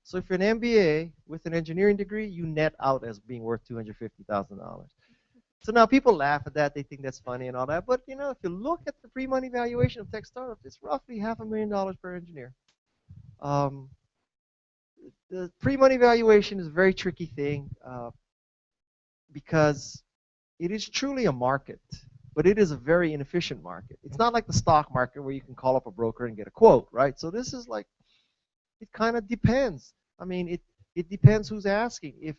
So if you're an MBA with an engineering degree, you net out as being worth $250,000. So now people laugh at that, they think that's funny and all that, but if you look at the pre-money valuation of tech startups, it's roughly $500,000 per engineer. The pre-money valuation is a very tricky thing because it is truly a market, but it is a very inefficient market. It's not like the stock market where you can call up a broker and get a quote, right? So this is it kind of depends. I mean, it depends who's asking.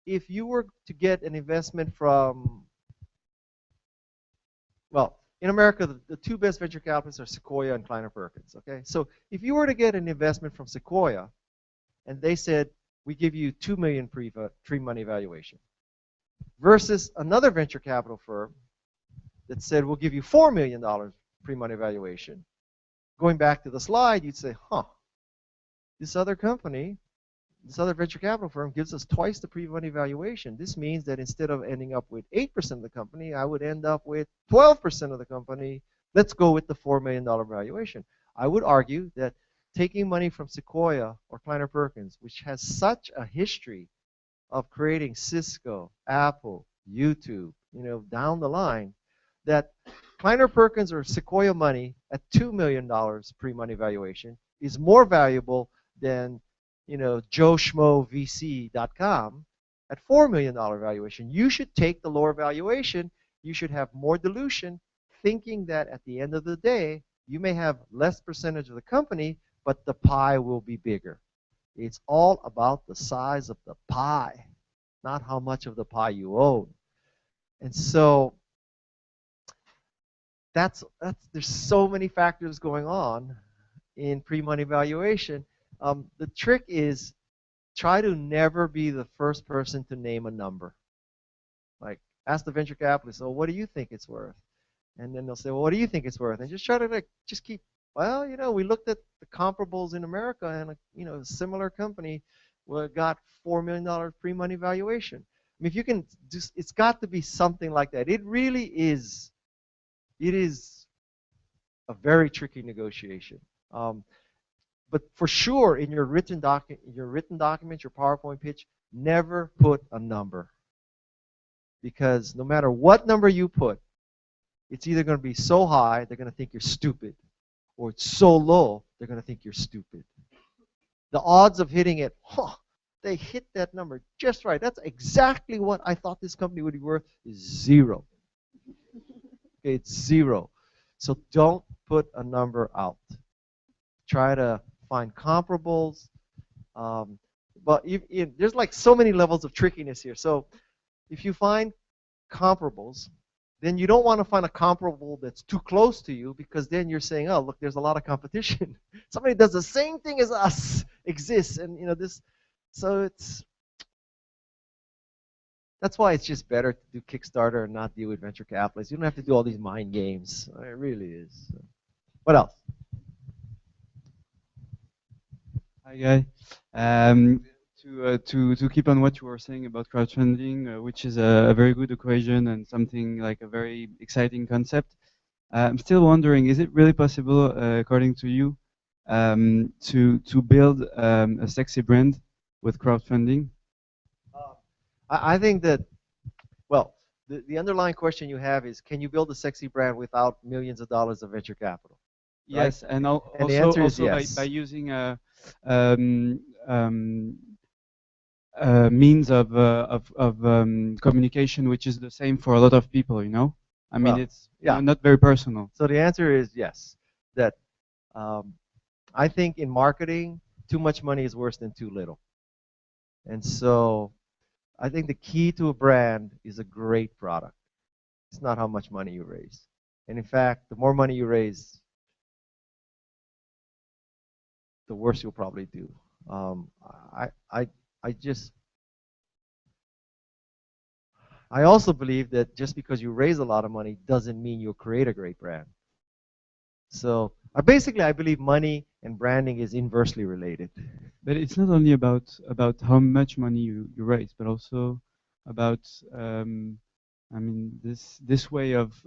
If you were to get an investment from, well, in America, the two best venture capitalists are Sequoia and Kleiner Perkins, okay? So if you were to get an investment from Sequoia, and they said, we give you $2 million pre-money valuation, versus another venture capital firm that said, we'll give you $4 million pre-money valuation. Going back to the slide, you'd say, this other company, this other venture capital firm gives us twice the pre-money valuation. This means that instead of ending up with 8% of the company, I would end up with 12% of the company. Let's go with the $4 million valuation. I would argue that taking money from Sequoia or Kleiner Perkins, which has such a history of creating Cisco, Apple, YouTube, down the line, that Kleiner Perkins or Sequoia money at $2 million pre-money valuation is more valuable than, JoeSchmoVC.com at $4 million valuation. You should take the lower valuation. You should have more dilution, thinking that at the end of the day, you may have less percentage of the company, but the pie will be bigger. It's all about the size of the pie, not how much of the pie you own. And so there's so many factors going on in pre-money valuation. The trick is try to never be the first person to name a number. Like, ask the venture capitalist, "Oh, what do you think it's worth?" And then they'll say, "Well, what do you think it's worth?" And just try to just keep, well, we looked at the comparables in America, and a similar company got $4 million pre-money valuation. I mean, if you can just, it's got to be something like that. It really is. It is a very tricky negotiation. But for sure, in your written document, your PowerPoint pitch, never put a number. Because no matter what number you put, it's either going to be so high, they're going to think you're stupid, or it's so low, they're going to think you're stupid. The odds of hitting it, they hit that number just right. That's exactly what I thought this company would be worth, is 0. Okay, it's 0. So don't put a number out. Try to find comparables. But there's like so many levels of trickiness here. So if you find comparables, then you don't want to find a comparable that's too close to you, because then you're saying, oh, look, there's a lot of competition. Somebody does the same thing as us exists, and this. So that's why it's just better to do Kickstarter and not deal with venture capitalists. You don't have to do all these mind games. It really is. What else? Hi, Guy. To keep on what you were saying about crowdfunding, which is a very good equation and something like a very exciting concept, I'm still wondering, is it really possible, according to you, to build a sexy brand with crowdfunding? I think that, well, the underlying question you have is, can you build a sexy brand without millions of dollars of venture capital? Yes, right? and the answer is also yes. by using means of communication, which is the same for a lot of people, I mean, it's not very personal. So the answer is yes. That I think in marketing, too much money is worse than too little. And so I think the key to a brand is a great product. It's not how much money you raise. And in fact, the more money you raise, the worse you'll probably do. I also believe that just because you raise a lot of money doesn't mean you'll create a great brand. So I believe money and branding is inversely related. But it's not only about how much money you raise, but also about I mean, this way of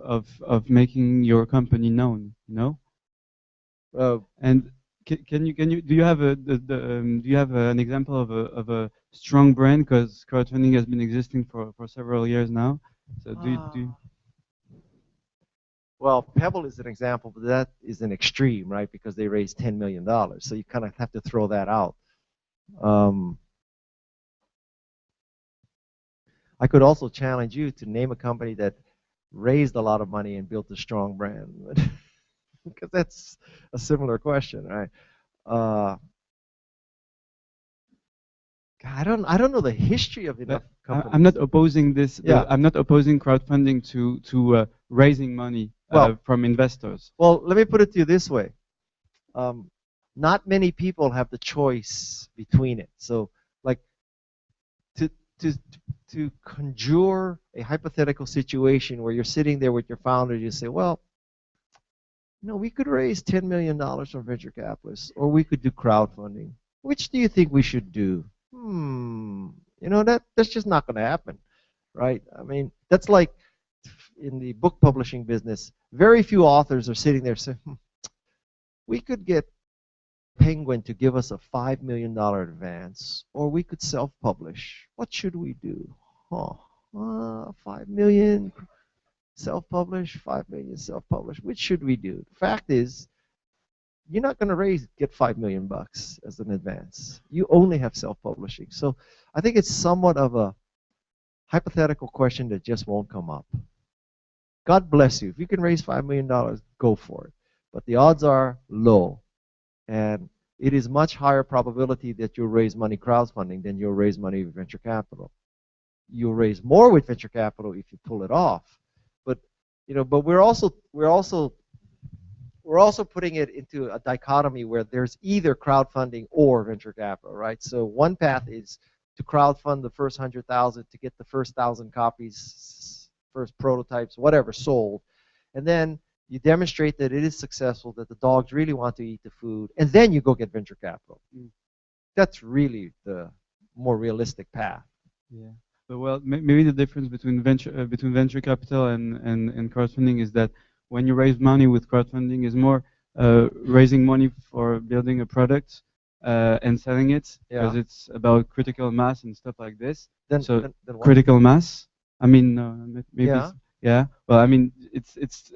making your company known, And do you have an example of a strong brand? Because crowdfunding has been existing for several years now. So do you Well, Pebble is an example, but that is an extreme, right? Because they raised $10 million. So you kind of have to throw that out. I could also challenge you to name a company that raised a lot of money and built a strong brand. Because that's a similar question, right? I don't know the history of enough companies. I'm not opposing this. Yeah. I'm not opposing crowdfunding to raising money from investors. Well, let me put it to you this way. Not many people have the choice between it. So, like, to conjure a hypothetical situation where you're sitting there with your founder, you say, well, we could raise $10 million from venture capitalists, or we could do crowdfunding. Which do you think we should do? That's just not going to happen, right? I mean, that's like in the book publishing business. Very few authors are sitting there saying, we could get Penguin to give us a $5 million advance, or we could self-publish. What should we do? Huh? 5 million self-publish, 5 million self-publish. Which should we do? The fact is, you're not going to get 5 million bucks as an advance. You only have self-publishing. So I think it's somewhat of a hypothetical question that just won't come up. God bless you. If you can raise $5 million, go for it. But the odds are low. And it is much higher probability that you'll raise money crowdfunding than you'll raise money with venture capital. You'll raise more with venture capital if you pull it off. But we're also putting it into a dichotomy where there's either crowdfunding or venture capital, right? So one path is to crowdfund the first 100,000 to get the first 1,000 copies, first prototypes, whatever, sold. And then you demonstrate that it is successful, that the dogs really want to eat the food, and then you go get venture capital. That's really the more realistic path. Yeah. But well, maybe the difference between venture capital and crowdfunding is that when you raise money with crowdfunding is more raising money for building a product and selling it, because it's about critical mass and stuff like this. Then critical mass. I mean, maybe. Yeah. Well, I mean, it's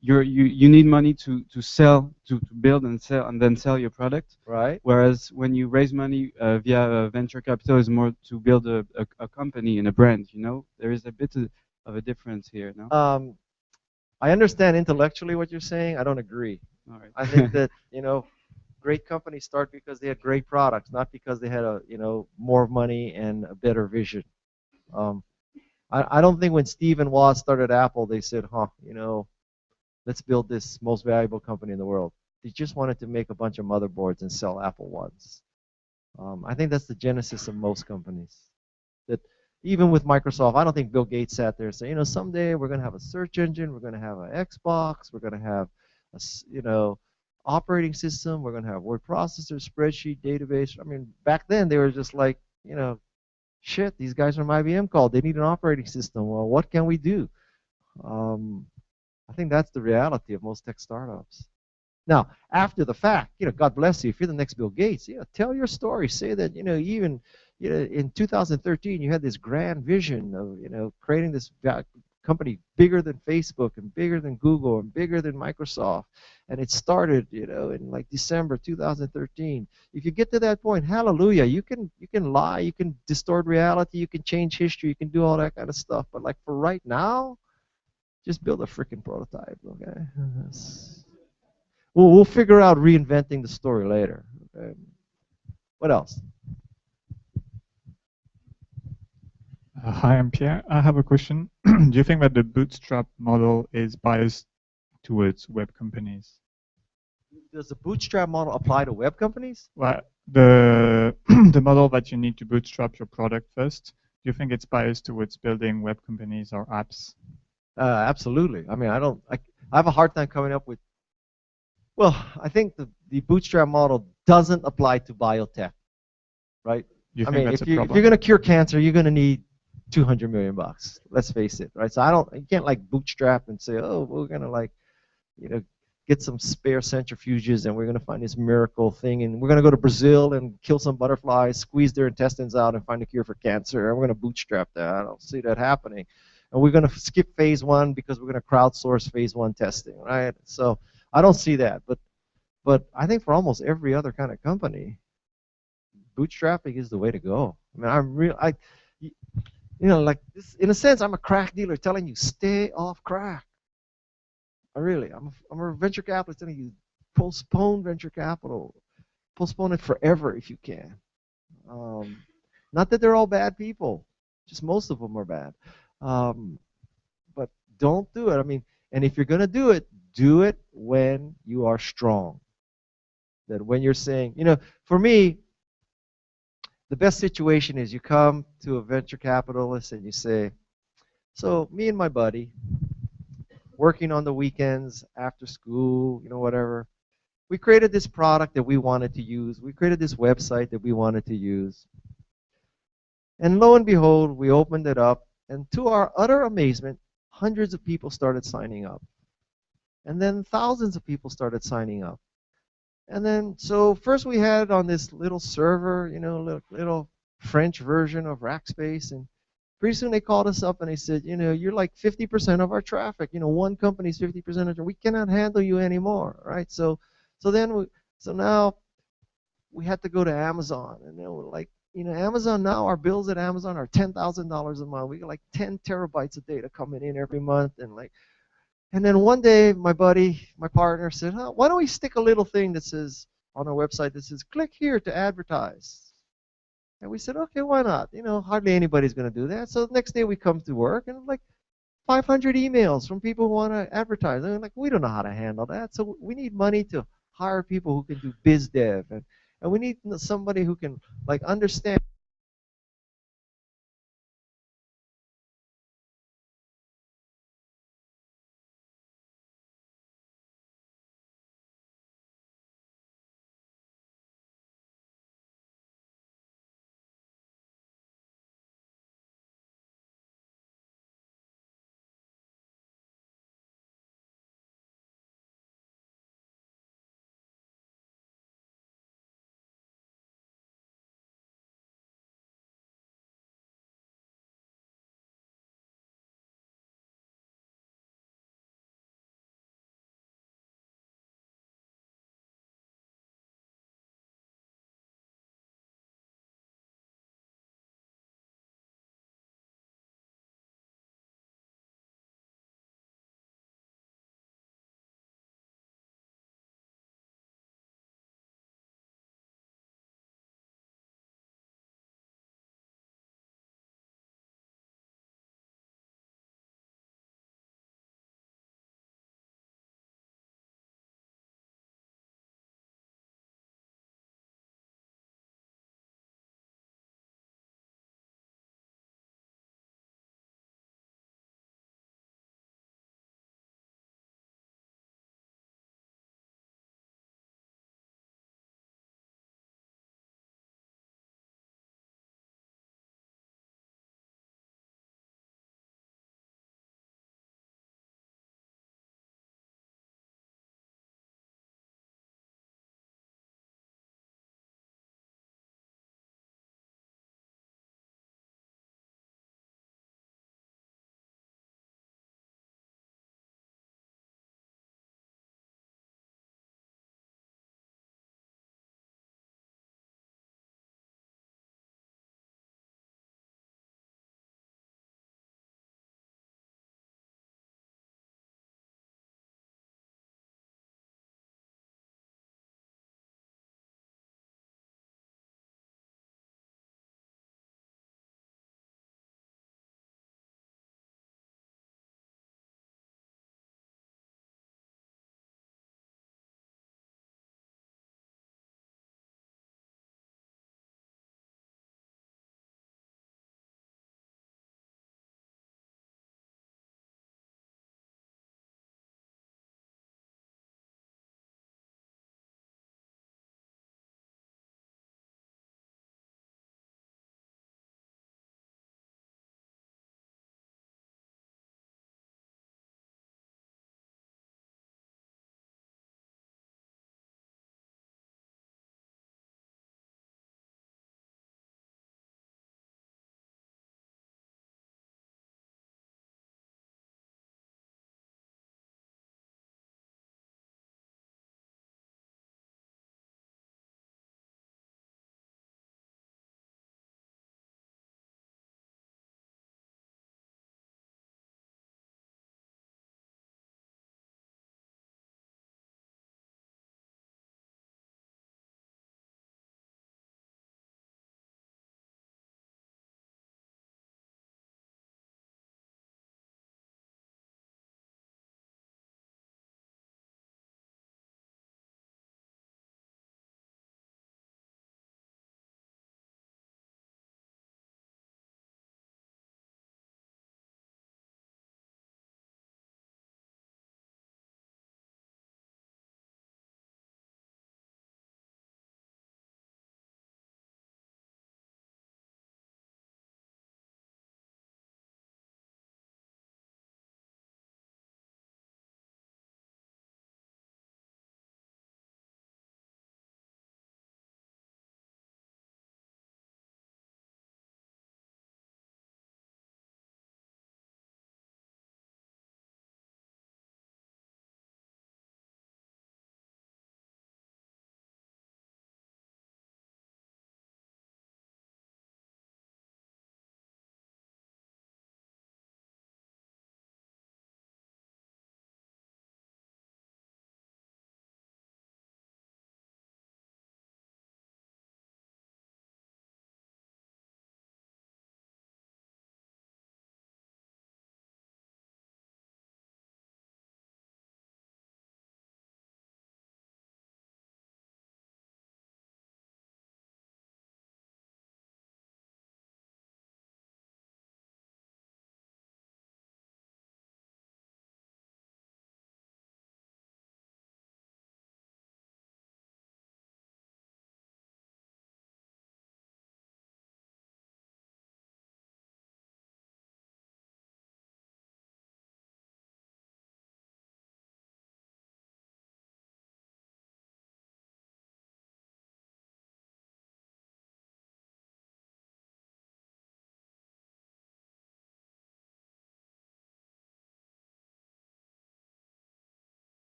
you need money to sell, to build and sell and then sell your product. Right. Whereas when you raise money via venture capital, is more to build a company and a brand. There is a bit of a difference here. No. I understand intellectually what you're saying. I don't agree. All right. I think that great companies start because they had great products, not because they had more money and a better vision. I don't think when Steve and Woz started Apple, they said, let's build this most valuable company in the world. They just wanted to make a bunch of motherboards and sell Apple ones. I think that's the genesis of most companies. That even with Microsoft, I don't think Bill Gates sat there and said, someday we're going to have a search engine, we're going to have an Xbox, we're going to have a, operating system, we're going to have word processor, spreadsheet, database. I mean, back then they were just like, shit, these guys from IBM called. They need an operating system. Well, what can we do? I think that's the reality of most tech startups. Now, after the fact, God bless you. If you're the next Bill Gates, tell your story. Say that, even in 2013, you had this grand vision of, creating this company bigger than Facebook and bigger than Google and bigger than Microsoft. And it started, in like December 2013. If you get to that point, hallelujah, you can lie, you can distort reality, you can change history, you can do all that kind of stuff. But like for right now, just build a freaking prototype, okay? We'll figure out reinventing the story later. Okay? What else? Hi, I'm Pierre. I have a question. Do you think that the bootstrap model is biased towards web companies? Does the bootstrap model apply to web companies? Well, the model that you need to bootstrap your product first, do you think it's biased towards building web companies or apps? Absolutely. I mean, I have a hard time coming up with. Well, I think the bootstrap model doesn't apply to biotech, right? You think that's a problem? If you're going to cure cancer, you're going to need $200 million. Let's face it, right? So you can't like bootstrap and say, oh, we're going to get some spare centrifuges and we're going to find this miracle thing and we're going to go to Brazil and kill some butterflies, squeeze their intestines out and find a cure for cancer. And we're going to bootstrap that. I don't see that happening. And we're going to skip phase 1 because we're going to crowdsource phase 1 testing, right? So I don't see that. But I think for almost every other kind of company, bootstrapping is the way to go. I mean, like this, in a sense, I'm a crack dealer telling you stay off crack. I'm a venture capitalist telling you postpone venture capital, postpone it forever if you can. Not that they're all bad people, just most of them are bad. But don't do it. I mean, and if you're going to do it when you are strong. That when you're saying, for me, the best situation is you come to a venture capitalist and you say, so me and my buddy, working on the weekends, after school, whatever, we created this product that we wanted to use. We created this website that we wanted to use. And lo and behold, we opened it up, and to our utter amazement, hundreds of people started signing up. And then thousands of people started signing up. And then, so first we had on this little server, you know, little French version of Rackspace, and pretty soon they called us up and they said, you know, you're like 50% of our traffic. You know, one company's 50% of it. We cannot handle you anymore, right? So now we had to go to Amazon, and then we're like, you know, Amazon now, our bills at Amazon are $10,000 a month. We get like 10 terabytes of data coming in every month, and then one day my buddy, my partner said, huh, why don't we stick a little thing that says on our website that says, click here to advertise. And we said, okay, why not? You know, hardly anybody's going to do that. So the next day we come to work and like 500 emails from people who want to advertise. And like, we don't know how to handle that. So we need money to hire people who can do biz dev. And we need somebody who can like understand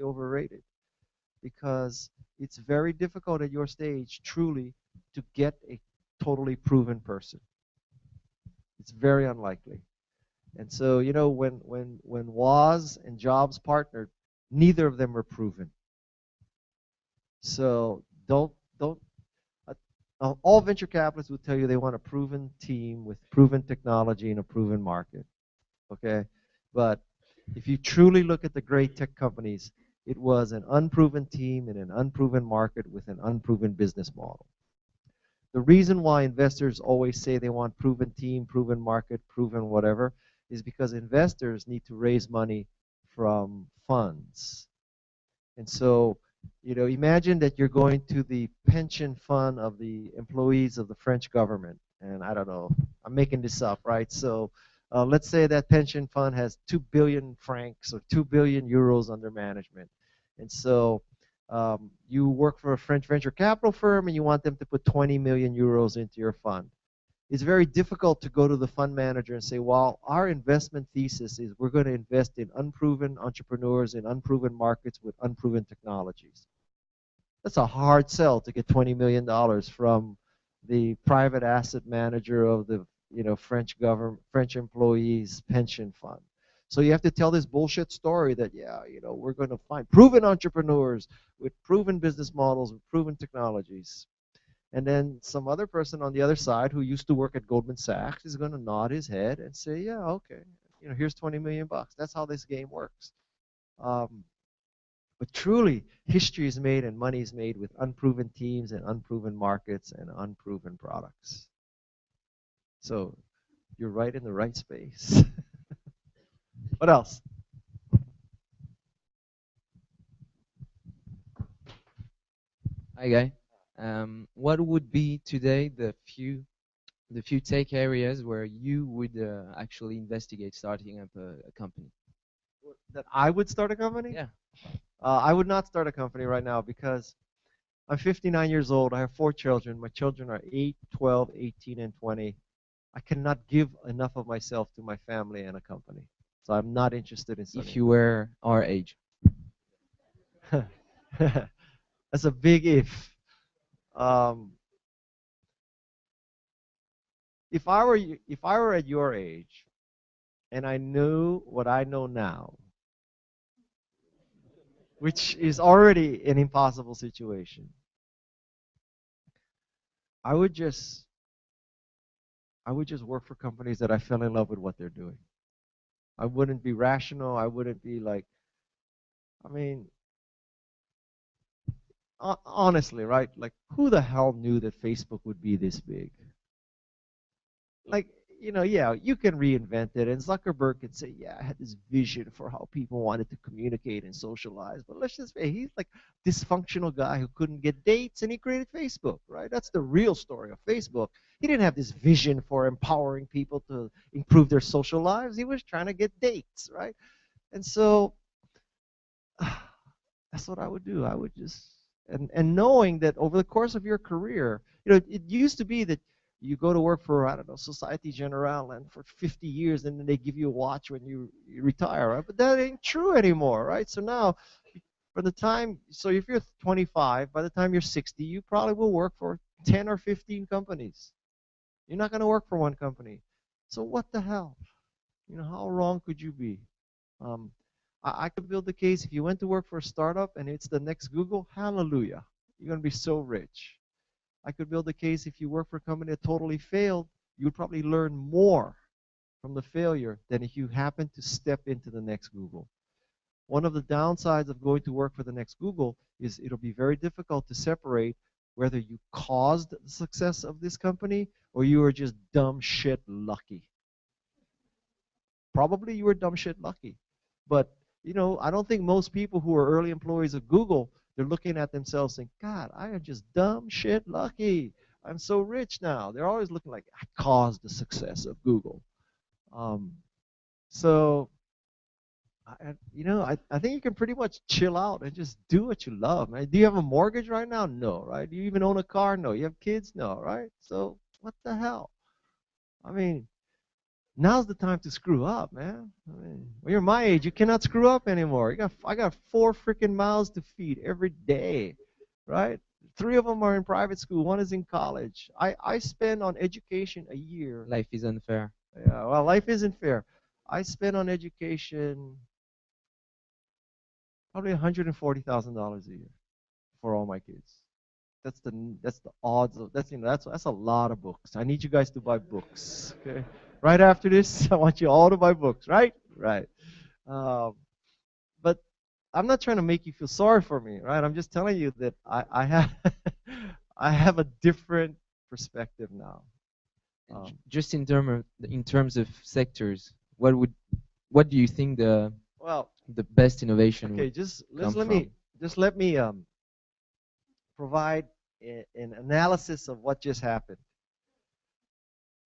overrated because it's very difficult at your stage, truly, to get a totally proven person. It's very unlikely. And so, you know, when Woz and Jobs partnered, neither of them were proven. So don't. All venture capitalists will tell you they want a proven team with proven technology and a proven market. Okay, but if you truly look at the great tech companies, it was an unproven team in an unproven market with an unproven business model. The reason why investors always say they want proven team, proven market, proven whatever, is because investors need to raise money from funds. And so, you know, imagine that you're going to the pension fund of the employees of the French government. And I don't know, I'm making this up, right? So let's say that pension fund has 2 billion francs or 2 billion euros under management. And so you work for a French venture capital firm and you want them to put 20 million euros into your fund. It's very difficult to go to the fund manager and say, well, our investment thesis is we're going to invest in unproven entrepreneurs in unproven markets with unproven technologies. That's a hard sell to get $20 million from the private asset manager of the French government, French employees pension fund. So you have to tell this bullshit story that, yeah, we're going to find proven entrepreneurs with proven business models, with proven technologies. And then some other person on the other side who used to work at Goldman Sachs is going to nod his head and say, yeah, okay, here's 20 million bucks. That's how this game works. But truly, history is made and money is made with unproven teams and unproven markets and unproven products. So you're right in the right space. What else? Hi, Guy. What would be today the few tech areas where you would actually investigate starting up a company? That I would start a company? Yeah. I would not start a company right now because I'm 59 years old. I have 4 children. My children are 8, 12, 18, and 20. I cannot give enough of myself to my family and a company. So I'm not interested in starting. If you were our age. That's a big if. If I were at your age and I knew what I know now, which is already an impossible situation, I would just work for companies that I fell in love with what they're doing. I wouldn't be rational. I wouldn't be like, I mean, honestly, right? Like, who the hell knew that Facebook would be this big? Like, yeah, you can reinvent it, and Zuckerberg can say, yeah, I had this vision for how people wanted to communicate and socialize, but let's just say he's like a dysfunctional guy who couldn't get dates, and he created Facebook, right? That's the real story of Facebook. He didn't have this vision for empowering people to improve their social lives. He was trying to get dates, right? And so that's what I would do. I would just, and knowing that over the course of your career, it used to be that you go to work for, I don't know, Societe Generale and for 50 years, and then they give you a watch when you retire, right? But that ain't true anymore, right? So now, so if you're 25, by the time you're 60, you probably will work for 10 or 15 companies. You're not going to work for one company. So what the hell? How wrong could you be? I could build the case if you went to work for a startup and it's the next Google, hallelujah. You're going to be so rich. I could build a case if you work for a company that totally failed, you would probably learn more from the failure than if you happen to step into the next Google. One of the downsides of going to work for the next Google is it'll be very difficult to separate whether you caused the success of this company or you were just dumb shit lucky. Probably you were dumb shit lucky. But, I don't think most people who are early employees of Google, they're looking at themselves saying, God, I am just dumb shit lucky. I'm so rich now. They're always looking like, I caused the success of Google. So, I think you can pretty much chill out and just do what you love, man. Do you have a mortgage right now? No, right? Do you even own a car? No. You have kids? No, right? So, what the hell? I mean, Now's the time to screw up, man. I mean, when you're my age, you cannot screw up anymore. I got 4 freaking mouths to feed every day, right? 3 of them are in private school. 1 is in college. I spend on education a year. Life is unfair. Yeah, well, life isn't fair. I spend on education probably $140,000 a year for all my kids. That's the odds of that's a lot of books. I need you guys to buy books. Okay, right after this, I want you all to buy books. Right, right. Um, but I'm not trying to make you feel sorry for me, right? I'm just telling you that I have I have a different perspective now. Just in terms of sectors, what do you think Well, the best innovation okay, would just come let me provide an analysis of what just happened.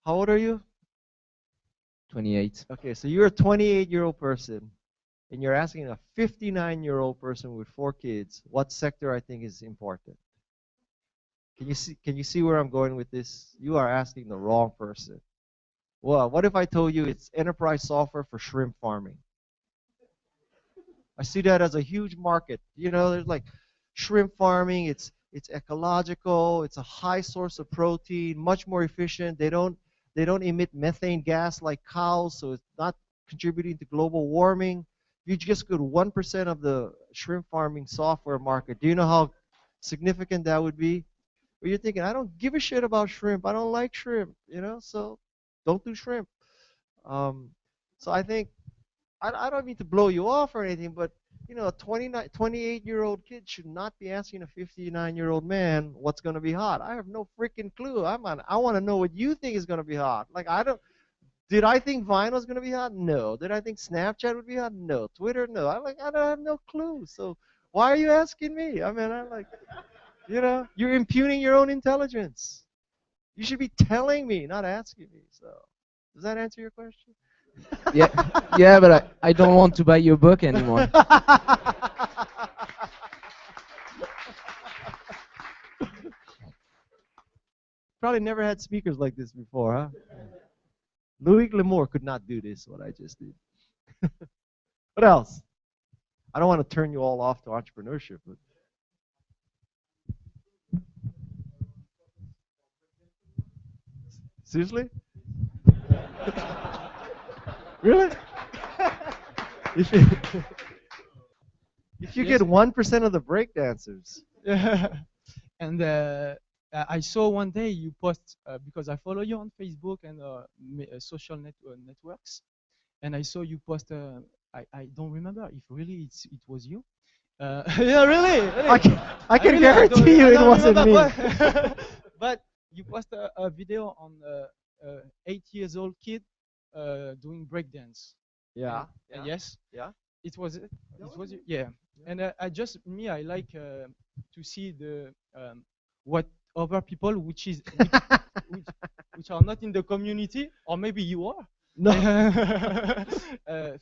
How old are you? 28. Okay, so you're a 28-year-old person, and you're asking a 59-year-old person with 4 kids what sector I think is important. Can you see where I'm going with this? You are asking the wrong person. Well, what if I told you it's enterprise software for shrimp farming? I see that as a huge market. You know, there's like shrimp farming, it's ecological, it's a high source of protein, much more efficient. They don't emit methane gas like cows, so it's not contributing to global warming. If you just go to 1% of the shrimp farming software market, do you know how significant that would be? Well, you're thinking, I don't give a shit about shrimp. I don't like shrimp, so don't do shrimp. Um, so I think I don't mean to blow you off or anything, but a 28-year-old kid should not be asking a 59-year-old man what's going to be hot. I have no freaking clue. I want to know what you think is going to be hot. Like did I think Vine was going to be hot? No. Did I think Snapchat would be hot? No. Twitter? No. I don't have no clue. So why are you asking me? I mean, you're impugning your own intelligence. You should be telling me, not asking me. So does that answer your question? Yeah, yeah, but I don't want to buy your book anymore. Probably never had speakers like this before, huh? Louis L'Amour could not do this, what I just did. What else? I don't want to turn you all off to entrepreneurship, but seriously? Really? If you, if you get 1% of the breakdancers. And I saw one day you post because I follow you on Facebook and social networks, and I saw you post. I don't remember if really it was you. Yeah, really. I can really, guarantee you it wasn't me. But you post a video on 8 years old kid doing breakdance. Yeah. And yes. Yeah. It was you. Yeah. And I like to see the what other people which are not in the community, or maybe you are. No.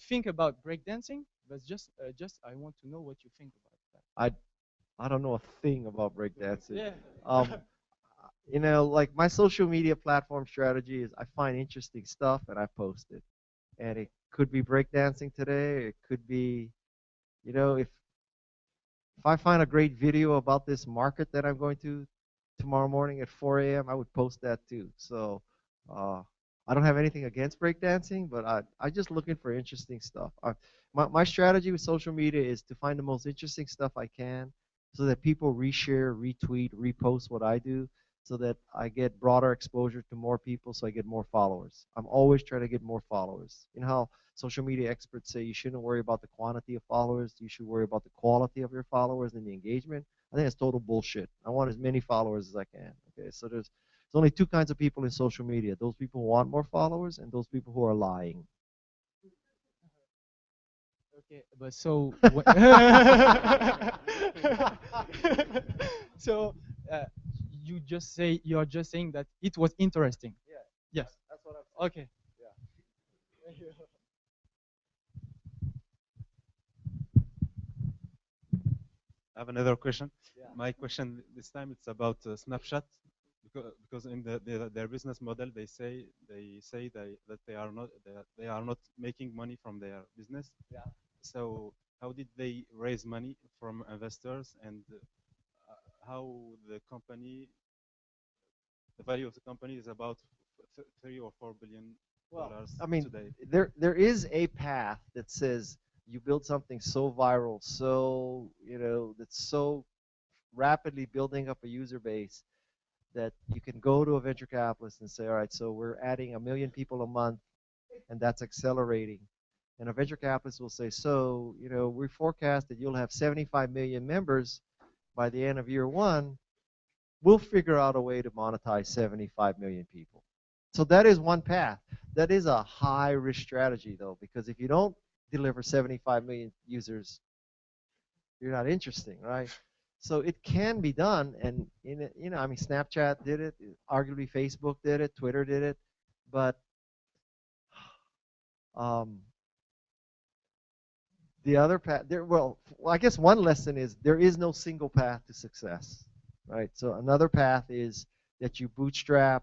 Think about breakdancing, but just I want to know what you think about that. I don't know a thing about breakdancing. Yeah. Like my social media platform strategy is I find interesting stuff and I post it. And it could be breakdancing today. It could be, if I find a great video about this market that I'm going to tomorrow morning at 4 a.m., I would post that too. So I don't have anything against breakdancing, but I'm just looking for interesting stuff. My strategy with social media is to find the most interesting stuff I can so that people reshare, retweet, repost what I do so that I get broader exposure to more people so I get more followers. I'm always trying to get more followers. You know how social media experts say you shouldn't worry about the quantity of followers, you should worry about the quality of your followers and the engagement? I think it's total bullshit. I want as many followers as I can. Okay, so there's only 2 kinds of people in social media: those people who want more followers and those people who are lying. Okay, but so so you're just saying that it was interesting. Yeah. Yes. That's what I'm saying. Okay. Yeah. I have another question. Yeah. My question this time it's about Snapchat, because in their business model they say that they are not making money from their business. Yeah. So how did they raise money from investors, and how the value of the company is about 3 or 4 billion Well, dollars I mean, today? there is a path that says you build something so viral, so that's so rapidly building up a user base that you can go to a venture capitalist and say, all right, so we're adding 1 million people a month, and that's accelerating. And a venture capitalist will say, so we forecast that you'll have 75 million members by the end of year one. We'll figure out a way to monetize 75 million people. So that is one path. That is a high risk strategy though, because if you don't deliver 75 million users, you're not interesting, right? So it can be done, and I mean, Snapchat did it, arguably Facebook did it, Twitter did it, but the other path, well, I guess one lesson is there is no single path to success, right? So another path is that you bootstrap,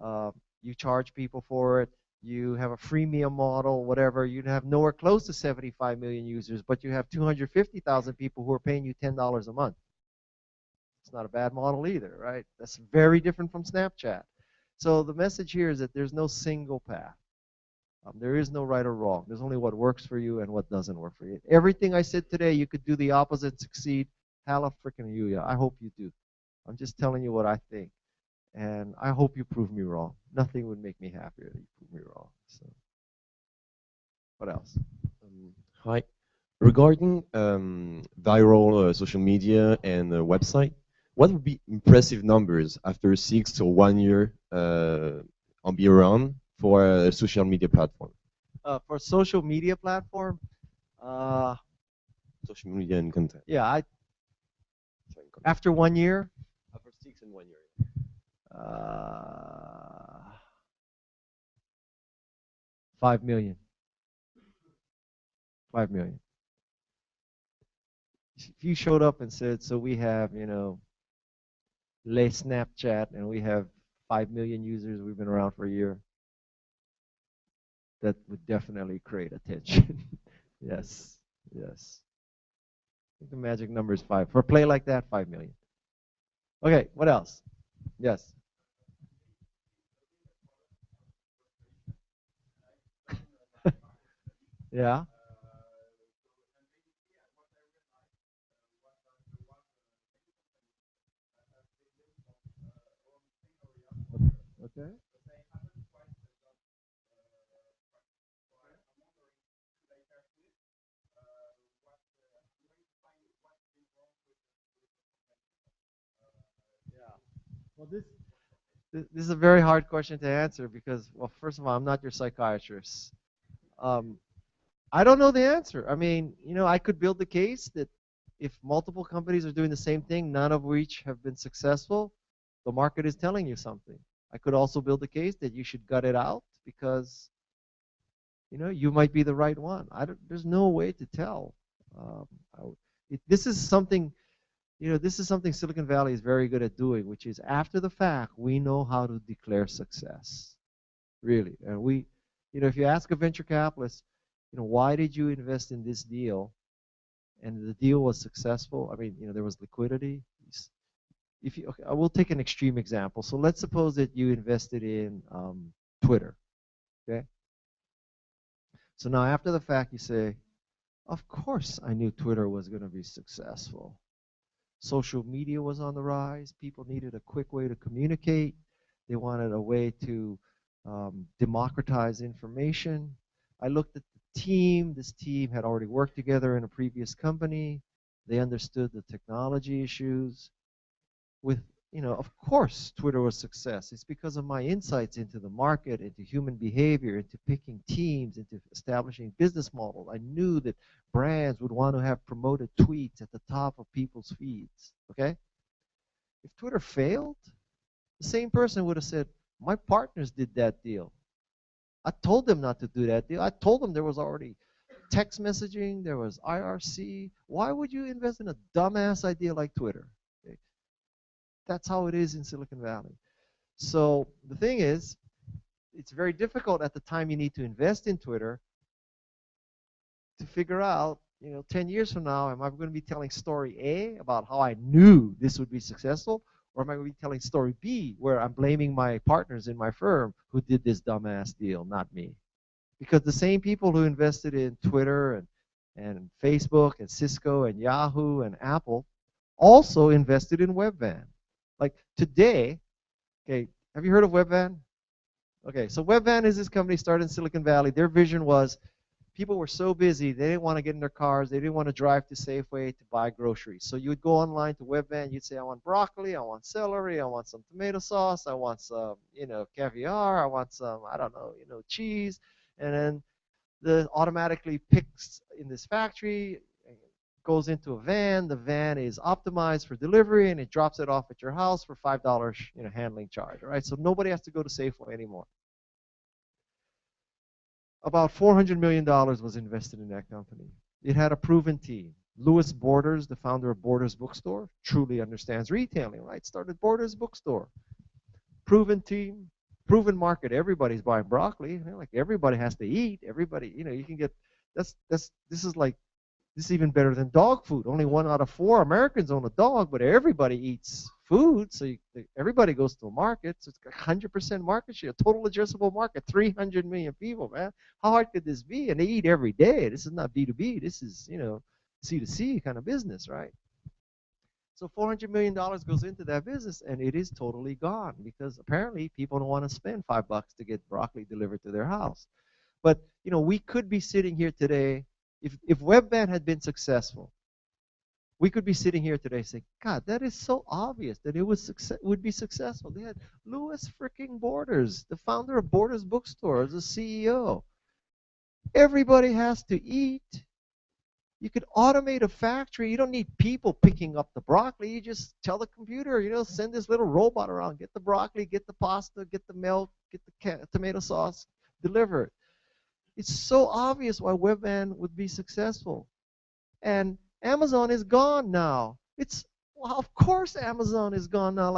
you charge people for it, you have a freemium model, whatever. You have nowhere close to 75 million users, but you have 250,000 people who are paying you $10 a month. It's not a bad model either, right? That's very different from Snapchat. So the message here is that there's no single path. There is no right or wrong. There's only what works for you and what doesn't work for you. Everything I said today, you could do the opposite, succeed. Hallelujah. I hope you do. I'm just telling you what I think. And I hope you prove me wrong. Nothing would make me happier than you prove me wrong. So, what else? Hi. Regarding viral social media and website, what would be impressive numbers after 6 or 1 year on be around for a social media platform? For social media platform, social media and content. Yeah, after 1 year. After 6 and 1 year. 5 million. 5 million. If you showed up and said, so we have, Les Snapchat, and we have 5 million users, we've been around for a year, that would definitely create attention. Yes, yes. I think the magic number is 5. For a play like that, 5 million. Okay, what else? Yes. Yeah. Okay. Well, this is a very hard question to answer because, well, first of all, I'm not your psychiatrist. I don't know the answer. I mean, I could build the case that if multiple companies are doing the same thing, none of which have been successful, the market is telling you something. I could also build the case that you should gut it out because, you might be the right one. There's no way to tell. This is something Silicon Valley is very good at doing, which is after the fact, we know how to declare success. Really. And if you ask a venture capitalist, why did you invest in this deal? And the deal was successful. I mean, there was liquidity. Okay, I will take an extreme example. So let's suppose that you invested in Twitter. Okay. So now after the fact, you say, of course I knew Twitter was going to be successful. Social media was on the rise. People needed a quick way to communicate. They wanted a way to democratize information. I looked at the team. This team had already worked together in a previous company. They understood the technology issues. Of course, Twitter was a success. It's because of my insights into the market, into human behavior, into picking teams, into establishing business models. I knew that brands would want to have promoted tweets at the top of people's feeds. Okay? If Twitter failed, the same person would have said, my partners did that deal. I told them not to do that deal. I told them there was already text messaging, there was IRC. Why would you invest in a dumbass idea like Twitter? Okay. That's how it is in Silicon Valley. So the thing is, it's very difficult at the time you need to invest in Twitter to figure out, 10 years from now, am I going to be telling story A about how I knew this would be successful, or am I going to be telling story B where I'm blaming my partners in my firm who did this dumbass deal, not me? Because the same people who invested in Twitter and Facebook and Cisco and Yahoo and Apple also invested in Webvan. Like today, okay, have you heard of Webvan? Okay, so Webvan is this company started in Silicon Valley. Their vision was people were so busy, they didn't want to get in their cars, they didn't want to drive to Safeway to buy groceries. So you would go online to Webvan, you'd say, I want broccoli, I want celery, I want some tomato sauce, I want some, caviar, I want some, I don't know, cheese. And then the automatically picks in this factory, goes into a van. The van is optimized for delivery, and it drops it off at your house for $5, handling charge. All right, so nobody has to go to Safeway anymore. About $400 million was invested in that company. It had a proven team. Louis Borders, the founder of Borders Bookstore, truly understands retailing, right? Started Borders Bookstore. Proven team, proven market. Everybody's buying broccoli. Like everybody has to eat. Everybody, you can get. This is even better than dog food. Only 1 out of 4 Americans own a dog, but everybody eats food, so everybody goes to a market. So it's 100% market share, total addressable market, 300 million people, man. How hard could this be? And they eat every day. This is not B2B. This is, C2C kind of business, right? So $400 million goes into that business, and it is totally gone because apparently people don't want to spend $5 to get broccoli delivered to their house. But, we could be sitting here today. If Webvan had been successful, we could be sitting here today saying, God, that is so obvious that it would be successful. They had Louis freaking Borders, the founder of Borders Bookstore, as a CEO. Everybody has to eat. You could automate a factory. You don't need people picking up the broccoli. You just tell the computer, send this little robot around, get the broccoli, get the pasta, get the milk, get the tomato sauce, deliver it. It's so obvious why Webvan would be successful. And Amazon is gone now. Of course Amazon is gone now.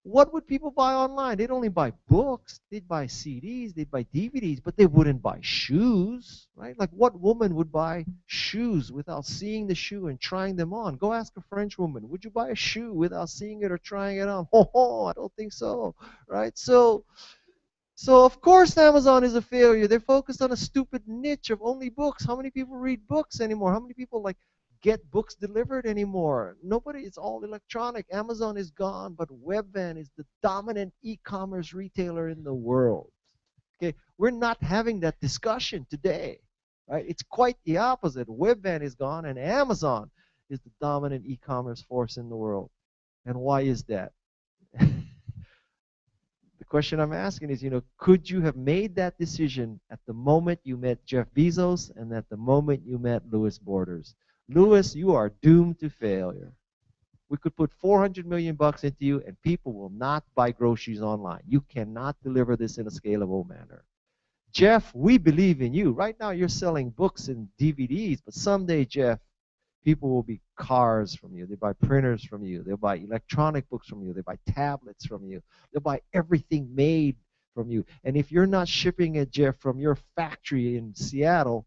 What would people buy online? They'd only buy books, they'd buy CDs, they'd buy DVDs, but they wouldn't buy shoes, right? Like what woman would buy shoes without seeing the shoe and trying them on? Go ask a French woman, would you buy a shoe without seeing it or trying it on? I don't think so, right? So of course Amazon is a failure. They're focused on a stupid niche of only books. How many people read books anymore? How many people get books delivered anymore? Nobody. It's all electronic. Amazon is gone, but Webvan is the dominant e-commerce retailer in the world. Okay, we're not having that discussion today, right? It's quite the opposite. Webvan is gone, and Amazon is the dominant e-commerce force in the world. And why is that? The question I'm asking is, could you have made that decision at the moment you met Jeff Bezos and at the moment you met Louis Borders? Louis, you are doomed to failure. We could put $400 million into you and people will not buy groceries online. You cannot deliver this in a scalable manner. Jeff, we believe in you. Right now you're selling books and DVDs, but someday, Jeff, people will buy cars from you. They buy printers from you. They'll buy electronic books from you. They buy tablets from you. They'll buy everything made from you. And if you're not shipping it, Jeff, from your factory in Seattle,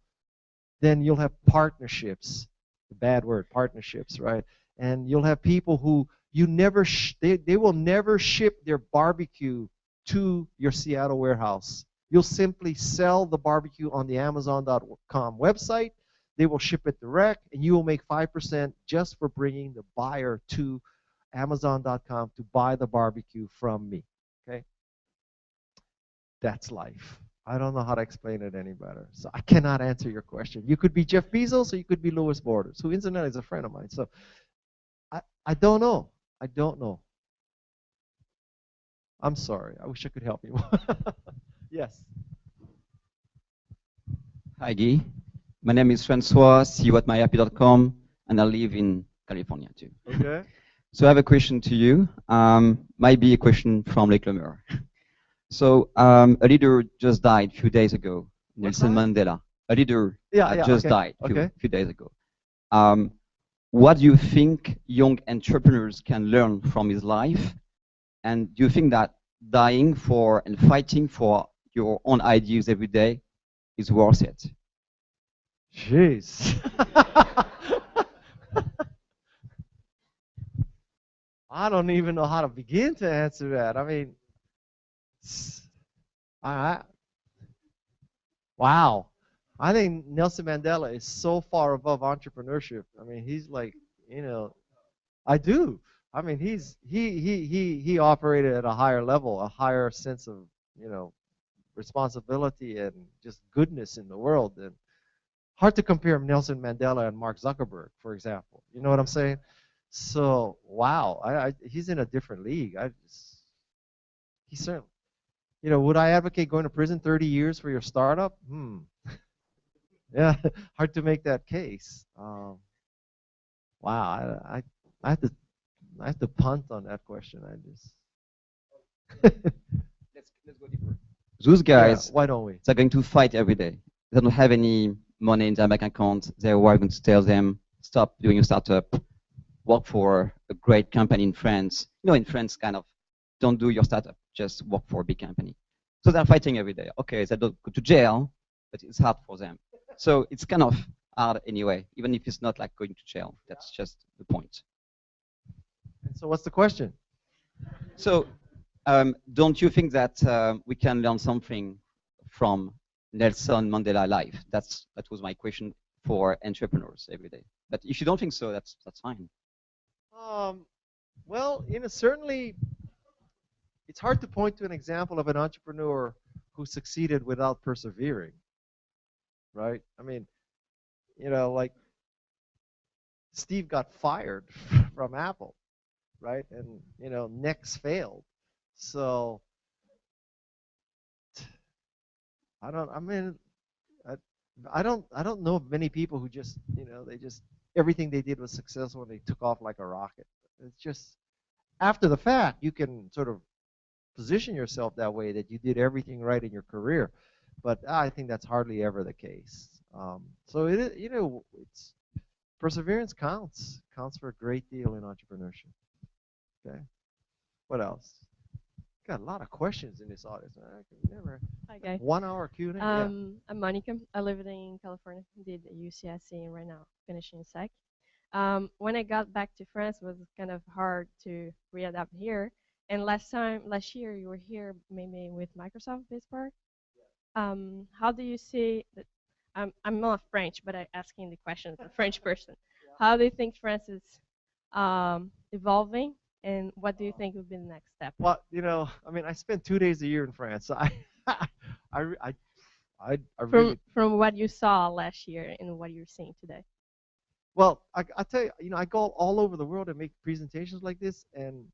then you'll have partnerships. The bad word, partnerships, right? And you'll have people who they will never ship their barbecue to your Seattle warehouse. You'll simply sell the barbecue on the Amazon.com website. They will ship it direct, and you will make 5% just for bringing the buyer to Amazon.com to buy the barbecue from me. Okay? That's life. I don't know how to explain it any better. So I cannot answer your question. You could be Jeff Bezos, or you could be Louis Borders, who incidentally is a friend of mine. So I don't know. I don't know. I'm sorry. I wish I could help you. Yes. Hi, Guy. My name is Francois, CEO at myhappy.com, and I live in California too. Okay. So I have a question to you. Might be a question from Lake Lemer. So a leader just died a few days ago, Nelson Mandela. A leader just died a few days ago. What do you think young entrepreneurs can learn from his life, And do you think that dying for and fighting for your own ideas every day is worth it? Jeez. I don't even know how to begin to answer that. I mean, I wow. I think Nelson Mandela is so far above entrepreneurship. I mean, he's like, you know, I do. I mean, he operated at a higher level, a higher sense of, you know, responsibility and just goodness in the world. And hard to compare Nelson Mandela and Mark Zuckerberg, for example. You know what I'm saying? So, wow, he's in a different league. He certainly, you know, would I advocate going to prison 30 years for your startup? Yeah, hard to make that case. Wow, I have to punt on that question. Let's go deeper. Those guys, yeah, why don't we? They're going to fight every day. They don't have any money in their bank account. Their wife going to tell them, stop doing a startup, work for a great company in France. You know, in France, kind of, don't do your startup, just work for a big company. So they're fighting every day. Okay, they don't go to jail, but it's hard for them. So it's kind of hard anyway, even if it's not like going to jail. That's just the point. And so what's the question? So don't you think that we can learn something from Nelson Mandela life? That was my question for entrepreneurs every day. But if you don't think so, that's fine. Well, you know, certainly it's hard to point to an example of an entrepreneur who succeeded without persevering, right? I mean, you know, like Steve got fired from Apple, right? And, you know, Next failed. So I don't know of many people who just, you know, everything they did was successful and they took off like a rocket. It's just, after the fact, you can sort of position yourself that way, that you did everything right in your career. But I think that's hardly ever the case. So it is, you know, perseverance counts for a great deal in entrepreneurship. Okay. What else? Got a lot of questions in this audience. I can never. Hi, guy. 1 hour Q&A. Yeah. I'm Monica. I live in California. Did UCSC and right now finishing SEC. When I got back to France, it was kind of hard to readapt here. And last year, you were here maybe with Microsoft BizPark. How do you see that? I'm not French, but I'm asking the question as a French person. How do you think France is evolving, and what do you think would be the next step? Well, you know, I mean, I spent 2 days a year in France, so I really. From what you saw last year and what you're seeing today. Well, I tell you, you know, I go all over the world and make presentations like this, and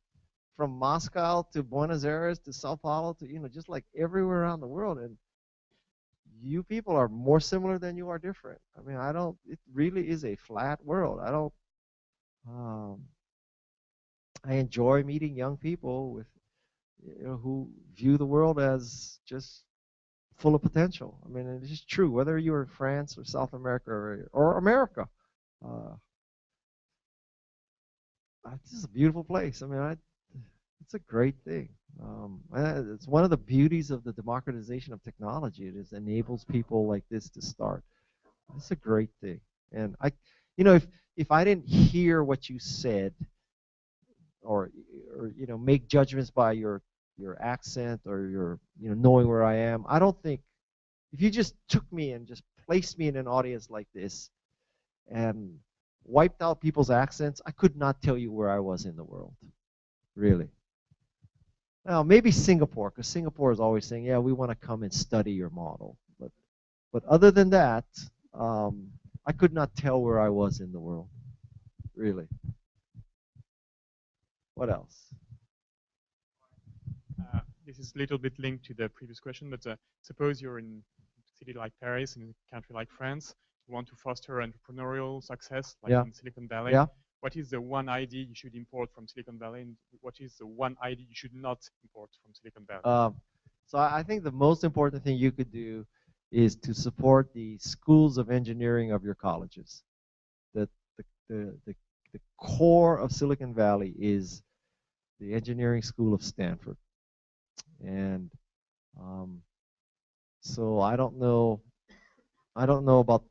from Moscow to Buenos Aires to Sao Paulo to, you know, just like everywhere around the world, and you people are more similar than you are different. I mean, it really is a flat world. I enjoy meeting young people with, you know, who view the world as just full of potential. I mean, it's just true, whether you're in France or South America or America. This is a beautiful place. I mean, it's a great thing. It's one of the beauties of the democratization of technology. It enables people like this to start. It's a great thing. And you know, if I didn't hear what you said, or you know, make judgments by your accent or your, you know, knowing where I am, I don't think, if you just took me and just placed me in an audience like this and wiped out people's accents, I could not tell you where I was in the world, really. Now, maybe Singapore, because Singapore is always saying, yeah, we want to come and study your model. But other than that, I could not tell where I was in the world, really. What else? This is a little bit linked to the previous question, but suppose you're in a city like Paris, in a country like France, you want to foster entrepreneurial success, like in Silicon Valley. Yeah. What is the one idea you should import from Silicon Valley, and what is the one idea you should not import from Silicon Valley? So I think the most important thing you could do is to support the schools of engineering of your colleges. The core of Silicon Valley is the engineering school of Stanford. And so I don't know about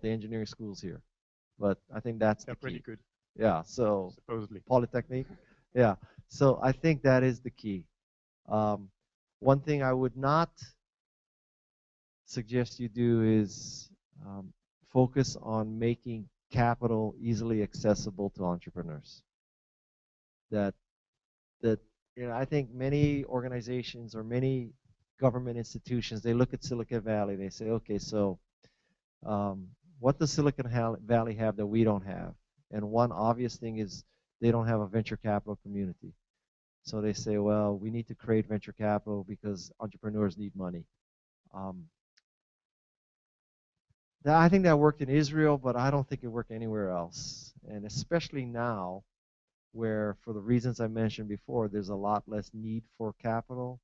the engineering schools here, but I think that's They're the pretty key. good. Yeah, so Supposedly. Polytechnique. Yeah, so I think that is the key. One thing I would not suggest you do is focus on making capital easily accessible to entrepreneurs. That I think many organizations or many government institutions, they look at Silicon Valley, they say, okay, so what does Silicon Valley have that we don't have? And one obvious thing is they don't have a venture capital community. So they say, well, we need to create venture capital because entrepreneurs need money. I think that worked in Israel, but I don't think it worked anywhere else. And especially now, where for the reasons I mentioned before, there's a lot less need for capital,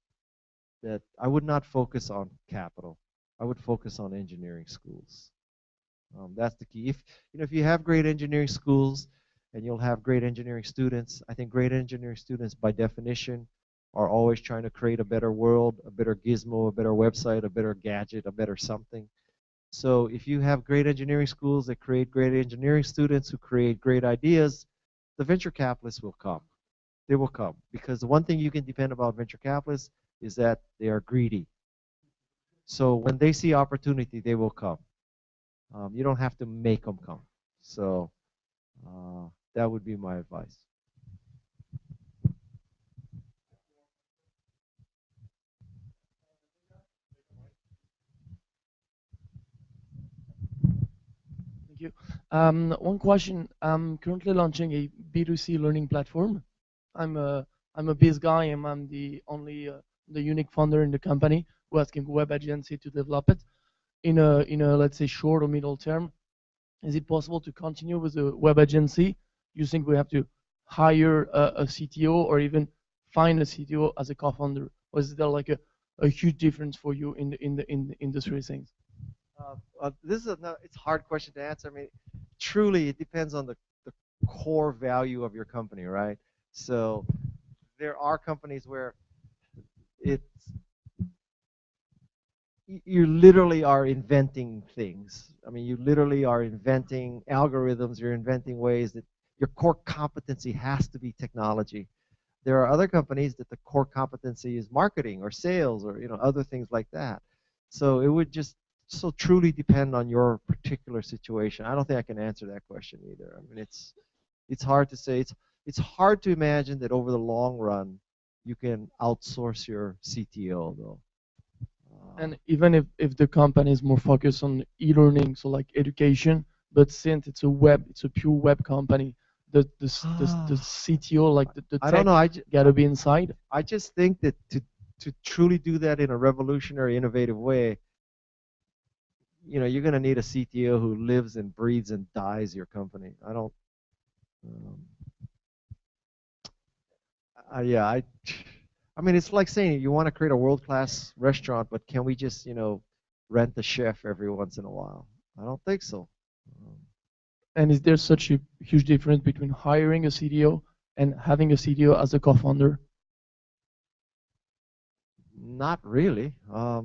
that I would not focus on capital. I would focus on engineering schools. That's the key. If you have great engineering schools and you'll have great engineering students, I think great engineering students by definition are always trying to create a better world, a better gizmo, a better website, a better gadget, a better something. So if you have great engineering schools that create great engineering students who create great ideas, the venture capitalists will come. They will come. Because the one thing you can depend about venture capitalists is that they are greedy. So when they see opportunity, they will come. You don't have to make them come. So that would be my advice. Thank you. One question. I'm currently launching a B2C learning platform. I'm a biz guy, and I'm the only the unique founder in the company who asking web agency to develop it. In a let's say short or middle term, is it possible to continue with a web agency? You think we have to hire a CTO or even find a CTO as a co-founder, or is there like a huge difference for you in the industry things? This is it's a hard question to answer. I mean, truly, it depends on the core value of your company, right? So there are companies where you literally are inventing things. I mean, you literally are inventing algorithms. You're inventing ways that your core competency has to be technology. There are other companies that the core competency is marketing or sales or other things like that. So it would just so truly depend on your particular situation. I don't think I can answer that question either. I mean, it's hard to say. It's hard to imagine that over the long run you can outsource your CTO though. And even if the company is more focused on e-learning, so like education, but since it's a pure web company, the CTO, like the I don't know. gotta be inside. I just think that to truly do that in a revolutionary, innovative way, you're going to need a CTO who lives and breathes and dies your company. I don't. I mean, it's like saying you want to create a world-class restaurant, but can we just, rent the chef every once in a while? I don't think so. And is there such a huge difference between hiring a CTO and having a CTO as a co-founder? Not really. I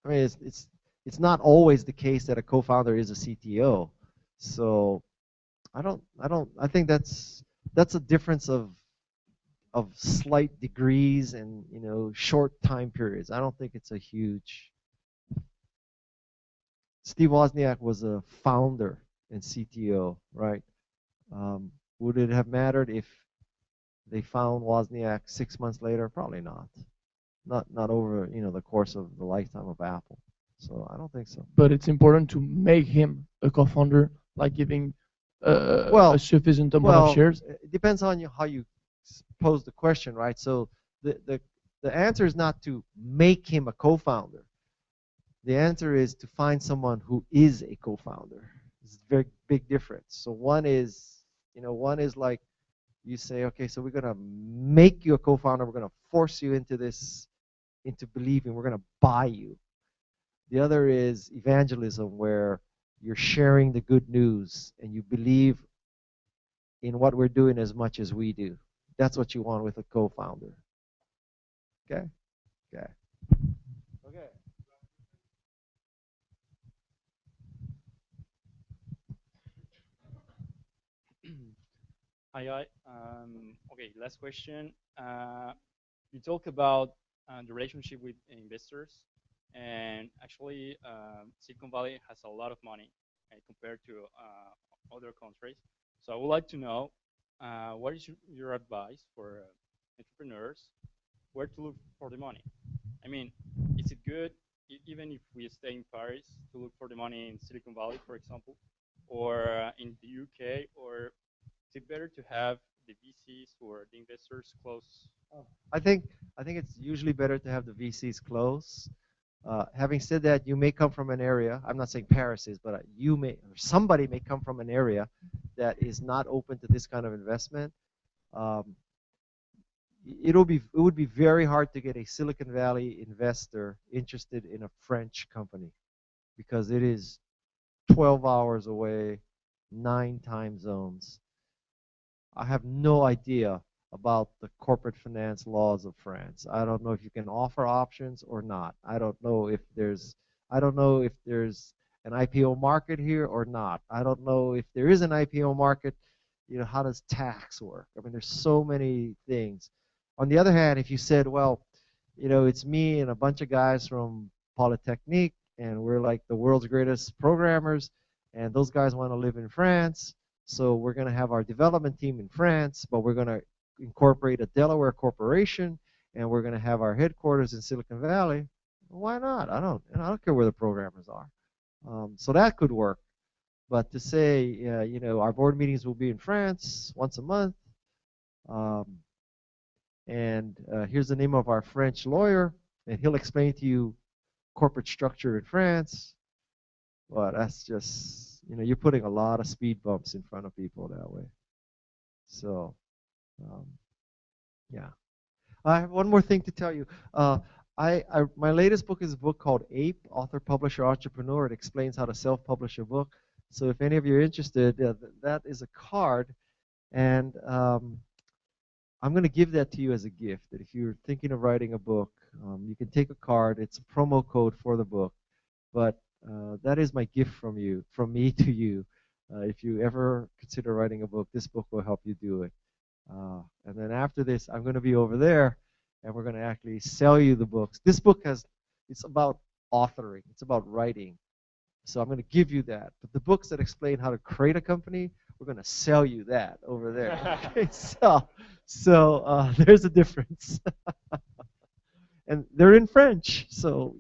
mean, it's not always the case that a co-founder is a CTO. So I think that's a difference of slight degrees and short time periods. I don't think it's a huge. Steve Wozniak was a founder and CTO, right? Would it have mattered if they found Wozniak 6 months later? Probably not. Not over the course of the lifetime of Apple. So I don't think so. But it's important to make him a co-founder, like giving a sufficient amount of shares. It depends on how you pose the question, right? So the answer is not to make him a co-founder. The answer is to find someone who is a co-founder. It's a very big difference. So one is like you say, okay, so we're gonna make you a co-founder. We're gonna force you into believing. We're gonna buy you. The other is evangelism, where you're sharing the good news and you believe in what we're doing as much as we do. That's what you want with a co-founder. Okay? Okay. Okay. Hi, guy. Okay, last question. You talk about the relationship with investors, and actually, Silicon Valley has a lot of money compared to other countries. So I would like to know what is your advice for entrepreneurs where to look for the money? I mean, is it good, even if we stay in Paris, to look for the money in Silicon Valley, for example, or in the UK, or is it better to have the VCs or the investors close? I think it's usually better to have the VCs close. Having said that, you may come from an area. I'm not saying Paris is, but you may, or somebody may come from an area that is not open to this kind of investment. It would be very hard to get a Silicon Valley investor interested in a French company because it is 12 hours away, 9 time zones. I have no idea about the corporate finance laws of France. I don't know if you can offer options or not. I don't know if there's an IPO market here or not. I don't know if there is an IPO market, how does tax work? I mean, there's so many things. On the other hand, if you said, well, it's me and a bunch of guys from Polytechnique, and we're like the world's greatest programmers, and those guys want to live in France, so we're going to have our development team in France, but we're going to incorporate a Delaware corporation, and we're going to have our headquarters in Silicon Valley. Why not? I don't care where the programmers are. So that could work. But to say, our board meetings will be in France once a month, and here's the name of our French lawyer, and he'll explain to you corporate structure in France. Well, that's just, you're putting a lot of speed bumps in front of people that way. So, yeah. I have one more thing to tell you. My latest book is a book called Ape, Author, Publisher, Entrepreneur. It explains how to self-publish a book. So if any of you are interested, that is a card. And I'm going to give that to you as a gift. That if you're thinking of writing a book, you can take a card. It's a promo code for the book. But that is my gift from me to you. If you ever consider writing a book, this book will help you do it. And then after this, I'm going to be over there, and we're going to actually sell you the books. This book it's about authoring. It's about writing. So I'm going to give you that. But the books that explain how to create a company, we're going to sell you that over there. Okay, so there's a difference. And they're in French, so,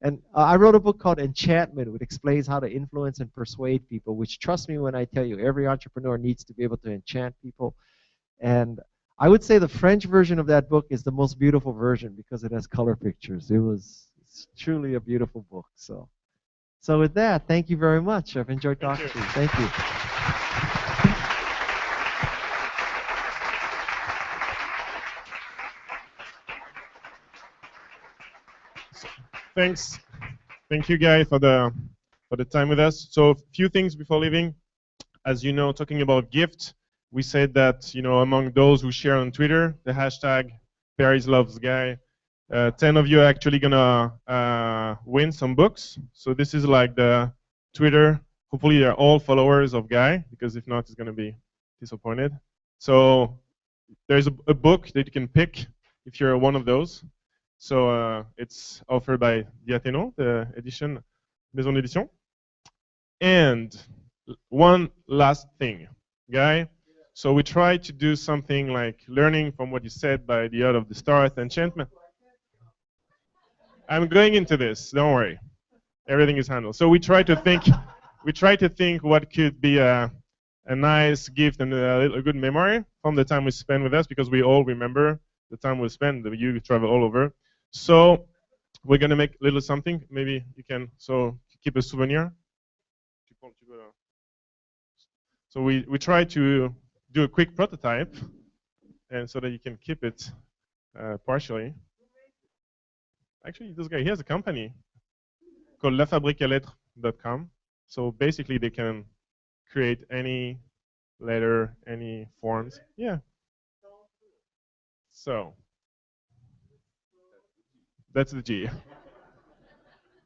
And I wrote a book called Enchantment, which explains how to influence and persuade people, which, trust me when I tell you, every entrepreneur needs to be able to enchant people. And I would say the French version of that book is the most beautiful version because it has color pictures. It's truly a beautiful book. So with that, thank you very much. I've enjoyed talking to you. Thank you. Thanks. Thank you, Guy, for the time with us. So a few things before leaving. As you know, talking about gift, we said that, among those who share on Twitter, the hashtag Paris Loves Guy, 10 of you are actually going to win some books. So this is like the Twitter. Hopefully you're all followers of Guy, because if not, he's going to be disappointed. So there's a book that you can pick if you're one of those. So it's offered by Diateno, the Maison d'édition. And one last thing, Guy. So we try to do something like learning from what you said by the art of the start, enchantment. I'm going into this, don't worry. Everything is handled. So we try to think what could be a nice gift and a good memory from the time we spend with us, because we all remember the time we spend. You travel all over. So we're going to make a little something. Maybe you can keep a souvenir. So we try to do a quick prototype, and so that you can keep it partially. Actually, this guy, he has a company called lafabriquealettres.com. So basically, they can create any letter, any forms. Yeah. So that's the G.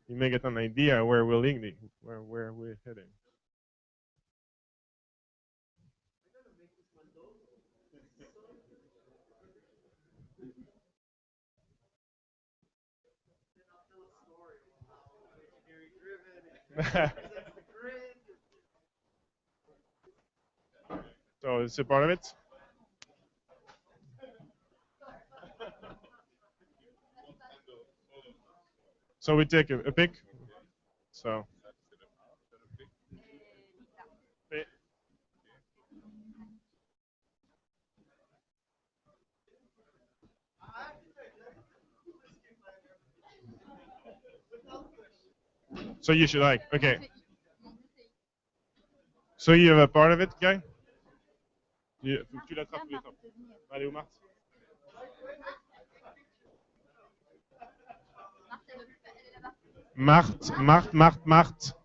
You may get an idea where we're leading, where we're heading. So it's a part of it. So we take a pick. So. So you should like, okay. So you have a part of it, guy? Faut que tu l'attrapes tous les temps. Allez, où Marthe? Marthe.